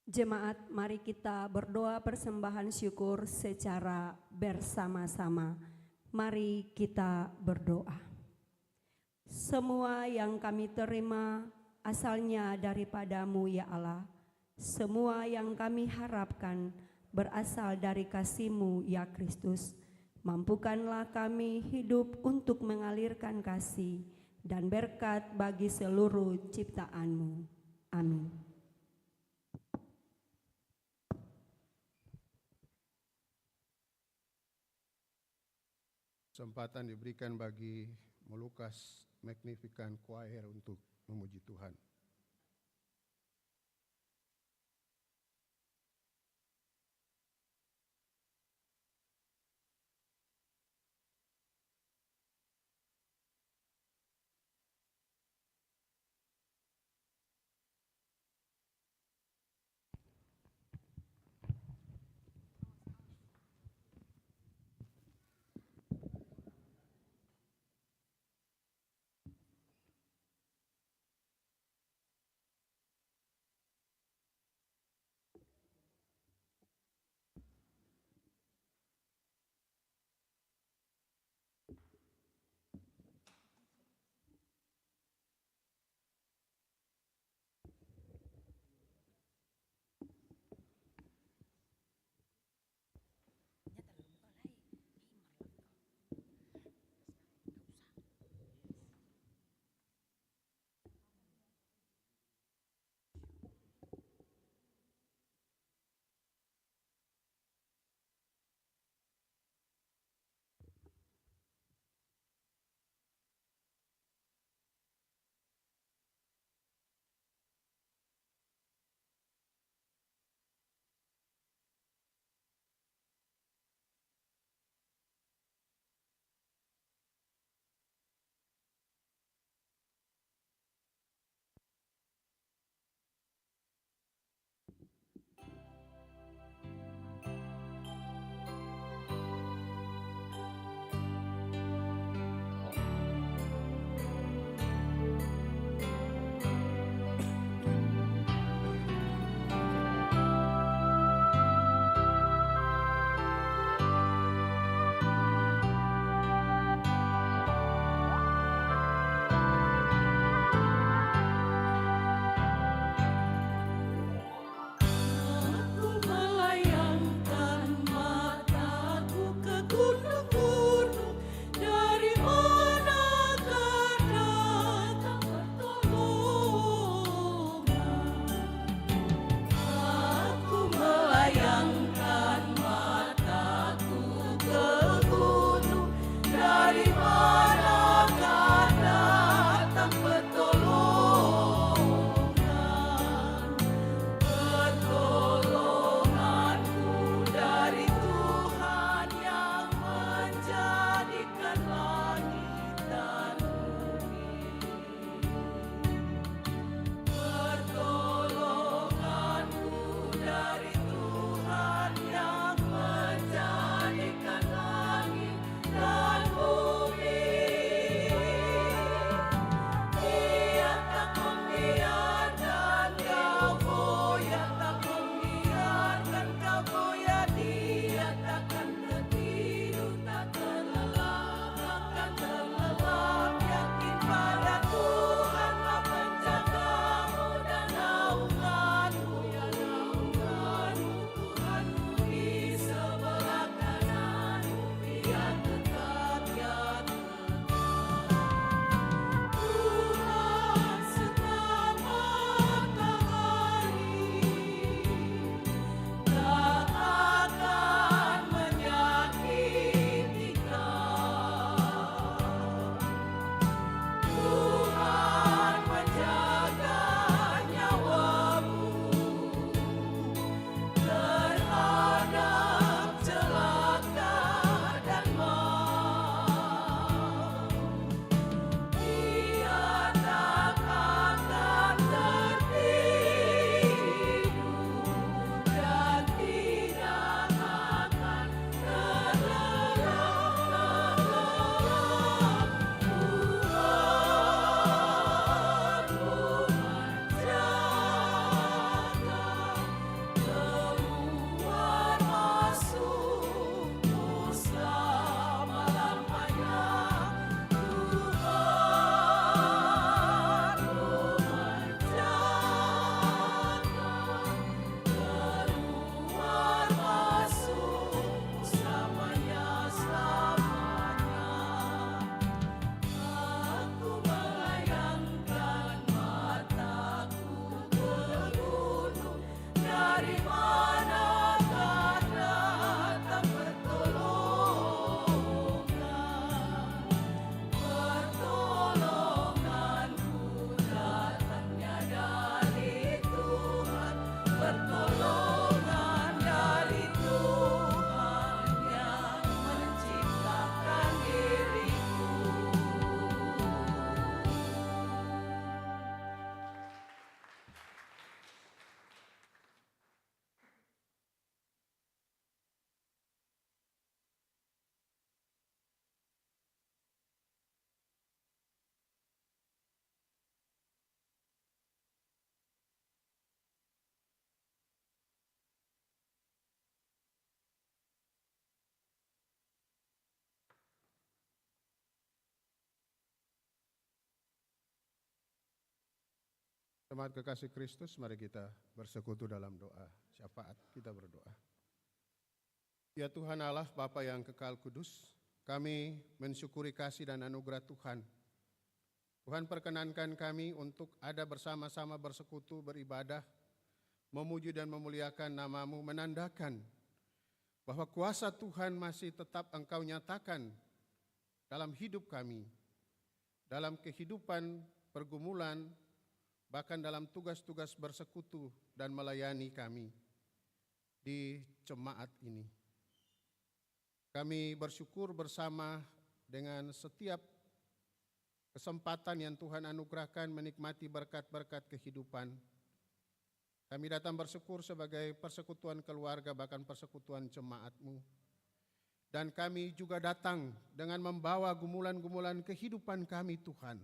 Jemaat, mari kita berdoa persembahan syukur secara bersama-sama. Mari kita berdoa. Semua yang kami terima asalnya daripada-Mu ya Allah. Semua yang kami harapkan berasal dari kasih-Mu ya Kristus. Mampukanlah kami hidup untuk mengalirkan kasih dan berkat bagi seluruh ciptaan-Mu. Amin. Kesempatan diberikan bagi melukas Magnificat Choir untuk memuji Tuhan. dari Tuhan yang menjadikan langit dan bumi. Dia tak membiarkan kau goyah, tak membiarkan kau goyah. Dia takkan tertidur, tak terlelap, takkan terlelap. Yakin pada Tuhanlah penjagamu dan naunganmu, ya naunganmu. Tuhanmu di sebelah kananmu, biar tetap ya tetap. Tuhan serta matahari tak akan menyakiti kau. Tuhan menjaga nyawamu terhadap celaka dan maut. Dia tak akan tertidur dan tidak akan terlelap. Tuhanmu menjaga keluar masukmu selama-lamanya. Tuhanmu menjaga keluar masukmu selamanya-selamanya. Aku melayangkan mataku ke gunung, dari manakah datang pertolongan? Pertolonganku datangnya dari Tuhan, pertolongan dari Tuhan yang menciptakan diriku. Jemaat kekasih Kristus, mari kita bersekutu dalam doa syafaat. Kita berdoa. Ya Tuhan Allah, Bapa yang kekal kudus, kami mensyukuri kasih dan anugerah Tuhan. Tuhan perkenankan kami untuk ada bersama-sama bersekutu, beribadah, memuji dan memuliakan nama-Mu, menandakan bahwa kuasa Tuhan masih tetap Engkau nyatakan dalam hidup kami, dalam kehidupan pergumulan, bahkan dalam tugas-tugas bersekutu dan melayani kami di jemaat ini. Kami bersyukur bersama dengan setiap kesempatan yang Tuhan anugerahkan menikmati berkat-berkat kehidupan. Kami datang bersyukur sebagai persekutuan keluarga, bahkan persekutuan jemaat-Mu. Dan kami juga datang dengan membawa gumulan-gumulan kehidupan kami, Tuhan.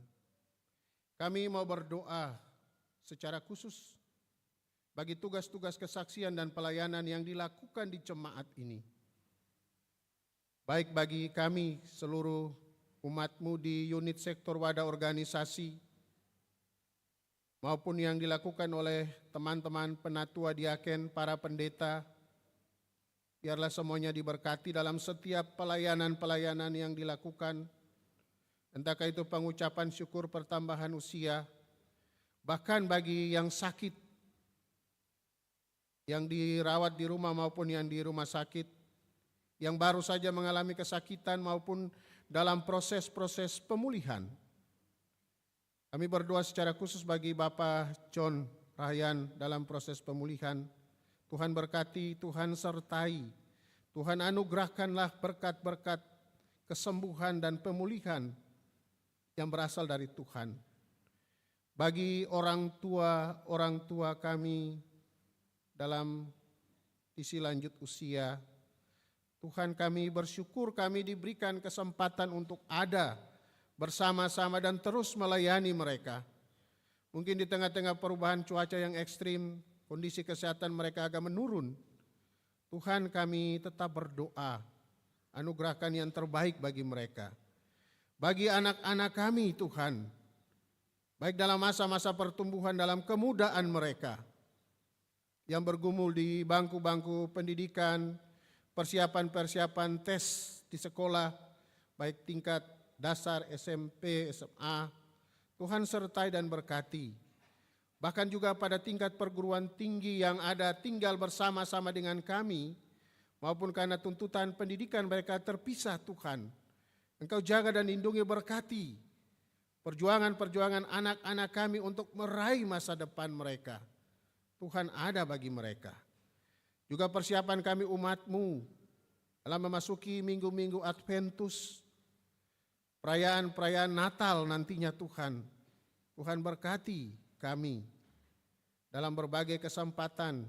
Kami mau berdoa secara khusus bagi tugas-tugas kesaksian dan pelayanan yang dilakukan di jemaat ini. Baik bagi kami seluruh umat-Mu di unit sektor wadah organisasi, maupun yang dilakukan oleh teman-teman penatua diaken, para pendeta. Biarlah semuanya diberkati dalam setiap pelayanan-pelayanan yang dilakukan, entahkah itu pengucapan syukur pertambahan usia, bahkan bagi yang sakit, yang dirawat di rumah maupun yang di rumah sakit, yang baru saja mengalami kesakitan maupun dalam proses-proses pemulihan. Kami berdoa secara khusus bagi Bapak John Rahyan dalam proses pemulihan. Tuhan berkati, Tuhan sertai, Tuhan anugerahkanlah berkat-berkat kesembuhan dan pemulihan yang berasal dari Tuhan. Bagi orang tua kami dalam isi lanjut usia. Tuhan, kami bersyukur kami diberikan kesempatan untuk ada bersama-sama dan terus melayani mereka. Mungkin di tengah-tengah perubahan cuaca yang ekstrim, kondisi kesehatan mereka agak menurun. Tuhan, kami tetap berdoa, anugerahkan yang terbaik bagi mereka. Bagi anak-anak kami Tuhan, baik dalam masa-masa pertumbuhan dalam kemudaan mereka, yang bergumul di bangku-bangku pendidikan, persiapan-persiapan tes di sekolah, baik tingkat dasar, SMP, SMA, Tuhan sertai dan berkati. Bahkan juga pada tingkat perguruan tinggi yang ada tinggal bersama-sama dengan kami, maupun karena tuntutan pendidikan mereka terpisah Tuhan. Engkau jaga dan lindungi, berkati perjuangan-perjuangan anak-anak kami untuk meraih masa depan mereka. Tuhan ada bagi mereka. Juga persiapan kami umat-Mu dalam memasuki minggu-minggu Adventus, perayaan-perayaan Natal nantinya Tuhan. Tuhan berkati kami dalam berbagai kesempatan,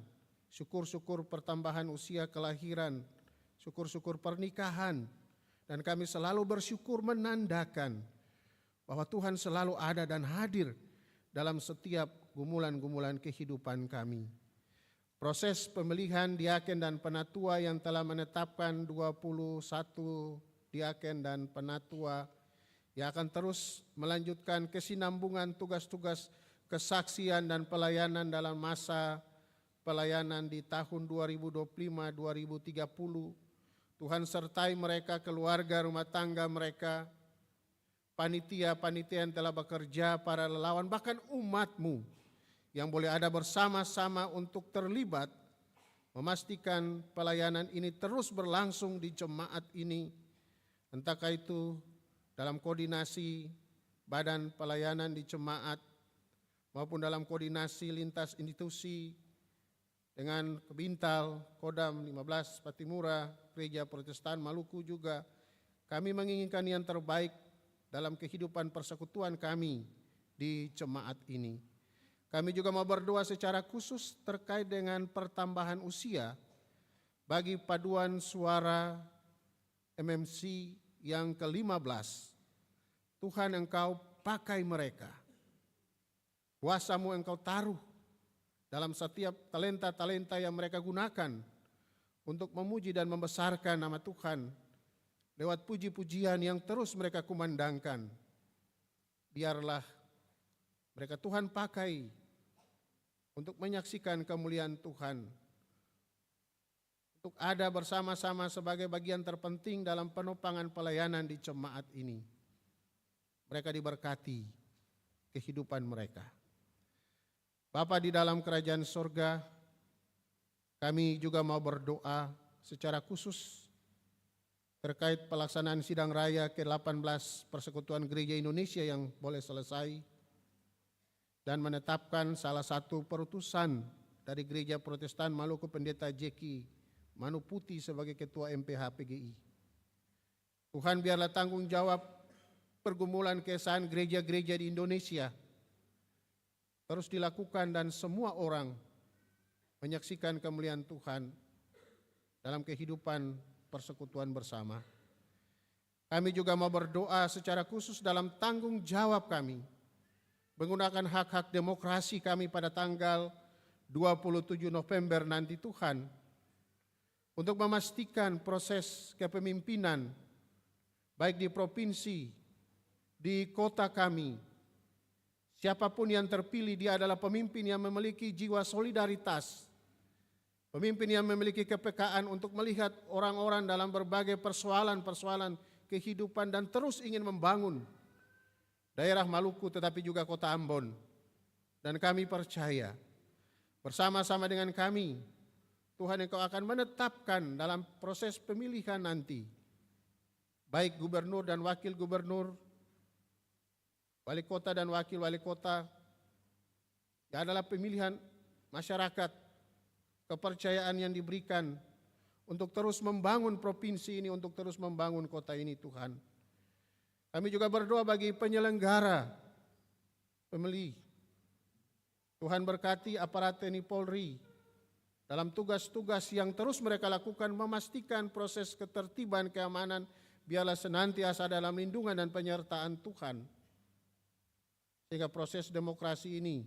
syukur-syukur pertambahan usia kelahiran, syukur-syukur pernikahan, dan kami selalu bersyukur menandakan bahwa Tuhan selalu ada dan hadir dalam setiap gumulan-gumulan kehidupan kami. Proses pemilihan diaken dan penatua yang telah menetapkan 21 diaken dan penatua yang akan terus melanjutkan kesinambungan tugas-tugas kesaksian dan pelayanan dalam masa pelayanan di tahun 2025-2030. Tuhan sertai mereka, keluarga, rumah tangga mereka, panitia-panitia yang telah bekerja, para relawan, bahkan umat-Mu yang boleh ada bersama-sama untuk terlibat memastikan pelayanan ini terus berlangsung di jemaat ini, entahkah itu dalam koordinasi badan pelayanan di jemaat maupun dalam koordinasi lintas institusi dengan Kebintal, Kodam 15 Patimura, Gereja Protestan Maluku juga. Kami menginginkan yang terbaik dalam kehidupan persekutuan kami di jemaat ini. Kami juga mau berdoa secara khusus terkait dengan pertambahan usia bagi paduan suara MMC yang ke-15. Tuhan, Engkau pakai mereka. Kuasa-Mu Engkau taruh dalam setiap talenta-talenta yang mereka gunakan untuk memuji dan membesarkan nama Tuhan lewat puji-pujian yang terus mereka kumandangkan. Biarlah mereka Tuhan pakai untuk menyaksikan kemuliaan Tuhan, untuk ada bersama-sama sebagai bagian terpenting dalam penopangan pelayanan di jemaat ini. Mereka diberkati kehidupan mereka. Bapa di dalam kerajaan sorga, kami juga mau berdoa secara khusus terkait pelaksanaan sidang raya ke-18 Persekutuan Gereja Indonesia yang boleh selesai, dan menetapkan salah satu perutusan dari Gereja Protestan Maluku, Pendeta Jeki Manuputi sebagai Ketua MPH PGI. Tuhan, biarlah tanggung jawab pergumulan keesaan gereja-gereja di Indonesia terus dilakukan dan semua orang menyaksikan kemuliaan Tuhan dalam kehidupan persekutuan bersama. Kami juga mau berdoa secara khusus dalam tanggung jawab kami menggunakan hak-hak demokrasi kami pada tanggal 27 November nanti Tuhan, untuk memastikan proses kepemimpinan baik di provinsi, di kota kami, siapapun yang terpilih dia adalah pemimpin yang memiliki jiwa solidaritas, pemimpin yang memiliki kepekaan untuk melihat orang-orang dalam berbagai persoalan-persoalan kehidupan dan terus ingin membangun daerah Maluku tetapi juga kota Ambon. Dan kami percaya bersama-sama dengan kami, Tuhan, Engkau akan menetapkan dalam proses pemilihan nanti, baik gubernur dan wakil gubernur, wali kota dan wakil wali kota, yang adalah pemilihan masyarakat, kepercayaan yang diberikan untuk terus membangun provinsi ini, untuk terus membangun kota ini Tuhan. Kami juga berdoa bagi penyelenggara pemilih. Tuhan berkati aparat TNI Polri dalam tugas-tugas yang terus mereka lakukan, memastikan proses ketertiban keamanan biarlah senantiasa dalam lindungan dan penyertaan Tuhan, sehingga proses demokrasi ini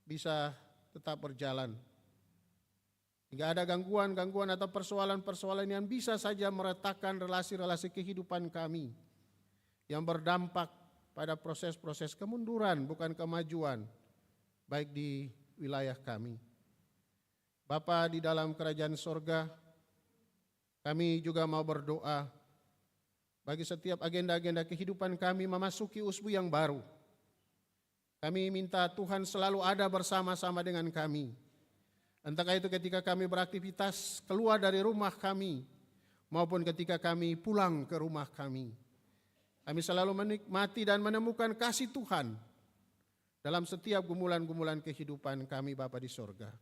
bisa tetap berjalan. Hingga ada gangguan-gangguan atau persoalan-persoalan yang bisa saja meretakkan relasi-relasi kehidupan kami, yang berdampak pada proses-proses kemunduran bukan kemajuan, baik di wilayah kami. Bapa di dalam kerajaan sorga, kami juga mau berdoa bagi setiap agenda-agenda kehidupan kami memasuki usbu yang baru. Kami minta Tuhan selalu ada bersama-sama dengan kami. Entah itu ketika kami beraktivitas keluar dari rumah kami, maupun ketika kami pulang ke rumah kami. Kami selalu menikmati dan menemukan kasih Tuhan dalam setiap gumulan-gumulan kehidupan kami Bapa di sorga.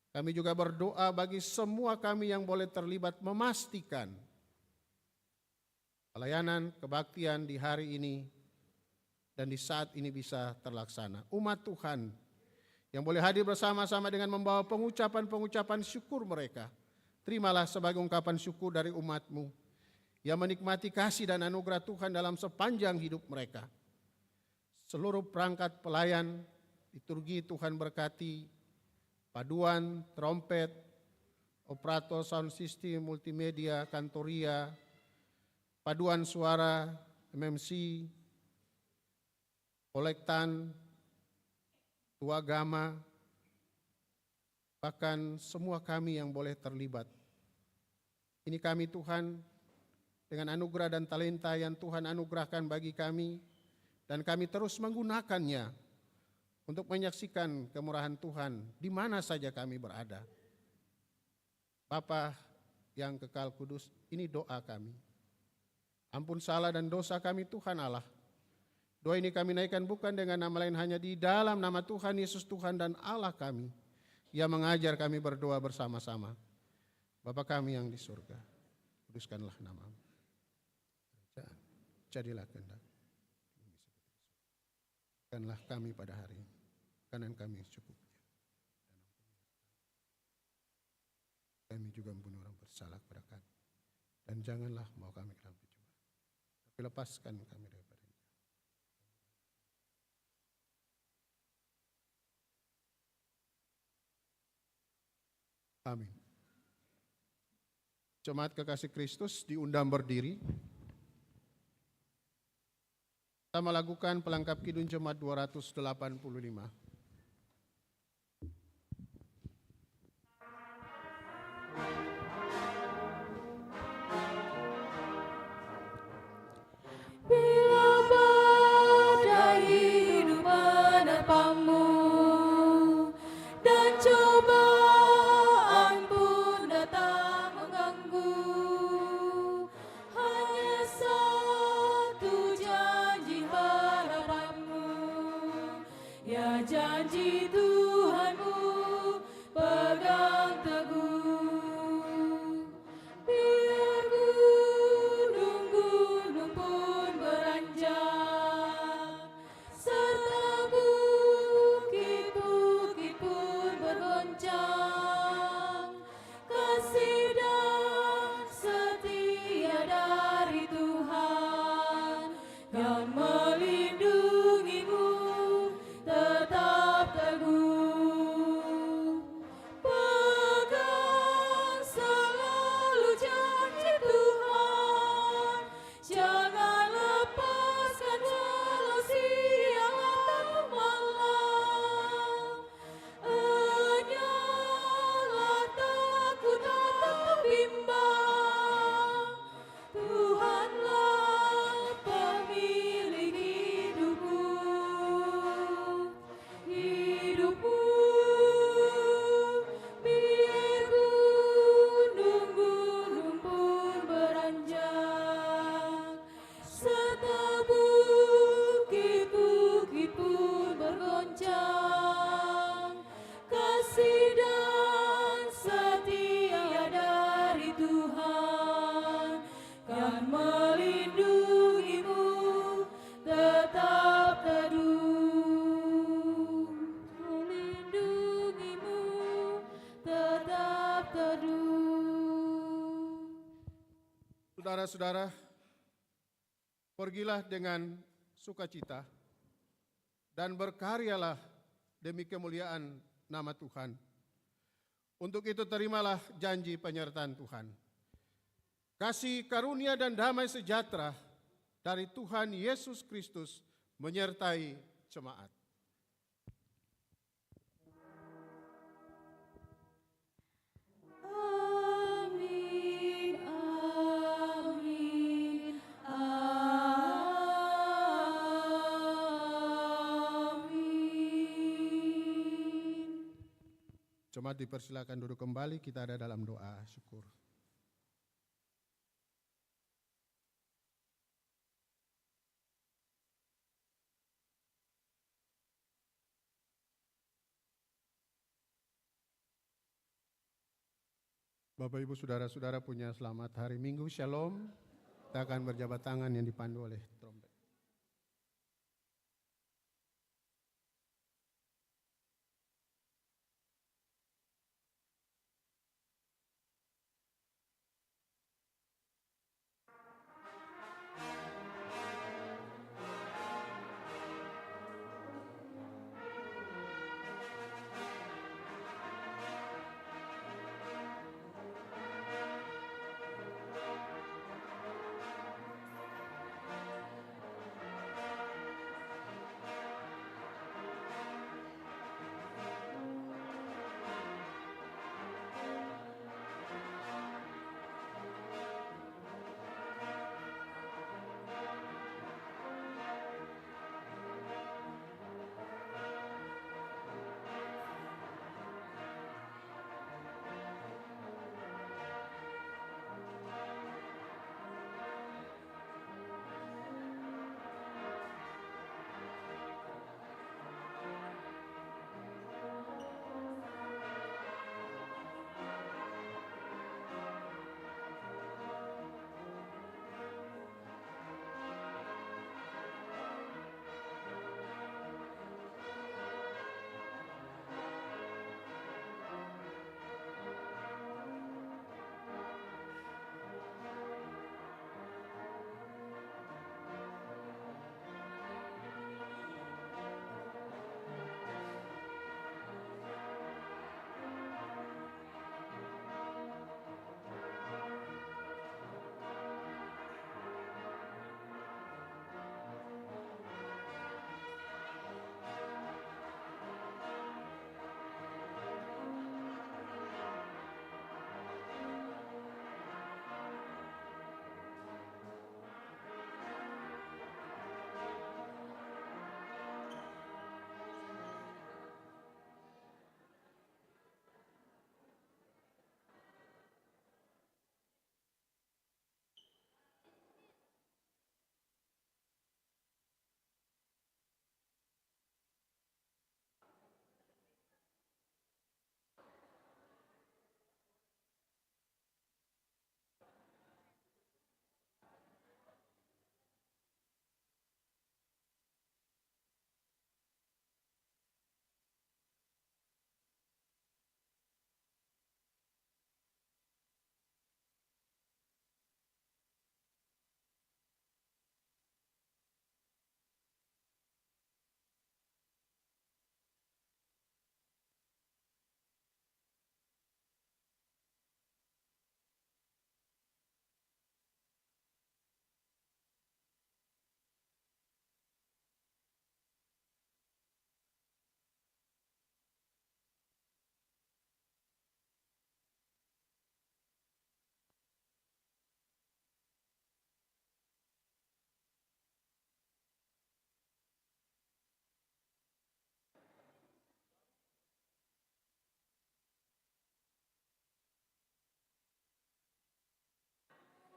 Kami juga berdoa bagi semua kami yang boleh terlibat memastikan pelayanan kebaktian di hari ini dan di saat ini bisa terlaksana. Umat Tuhan yang boleh hadir bersama-sama dengan membawa pengucapan-pengucapan syukur mereka, terimalah sebagai ungkapan syukur dari umat-Mu yang menikmati kasih dan anugerah Tuhan dalam sepanjang hidup mereka. Seluruh perangkat pelayan, liturgi Tuhan berkati, paduan, trompet, operator sound system, multimedia, kantoria, paduan suara, MMC, kolektan, tua agama, bahkan semua kami yang boleh terlibat. Ini kami Tuhan, dengan anugerah dan talenta yang Tuhan anugerahkan bagi kami, dan kami terus menggunakannya untuk menyaksikan kemurahan Tuhan di mana saja kami berada. Bapa yang kekal kudus, ini doa kami. Ampun salah dan dosa kami Tuhan Allah. Doa ini kami naikkan bukan dengan nama lain, hanya di dalam nama Tuhan Yesus Tuhan dan Allah kami, yang mengajar kami berdoa bersama-sama. Bapa kami yang di surga, kuduskanlah nama-Mu. Jadilah kehendak. Berikanlah kami pada hari ini makanan kami secukupnya. Kami juga membunuh orang bersalah kepada kami. Dan janganlah mau kami ke dalam pencobaan, tapi lepaskan kami daripada ini. Amin. Jemaat kekasih Kristus diundang berdiri. Kita melakukan pelengkap kidung jemaat 285. Bila badai hidup menerpamu dan cobaan pun datang mengganggu, hanya satu janji harapanmu, ya Saudara-saudara, pergilah dengan sukacita dan berkaryalah demi kemuliaan nama Tuhan. Untuk itu terimalah janji penyertaan Tuhan. Kasih karunia dan damai sejahtera dari Tuhan Yesus Kristus menyertai jemaat. Amin, amin, amin. Jemaat dipersilakan duduk kembali, kita ada dalam doa syukur. Bapak Ibu Saudara-saudara punya selamat hari Minggu, Shalom. Kita akan berjabat tangan yang dipandu oleh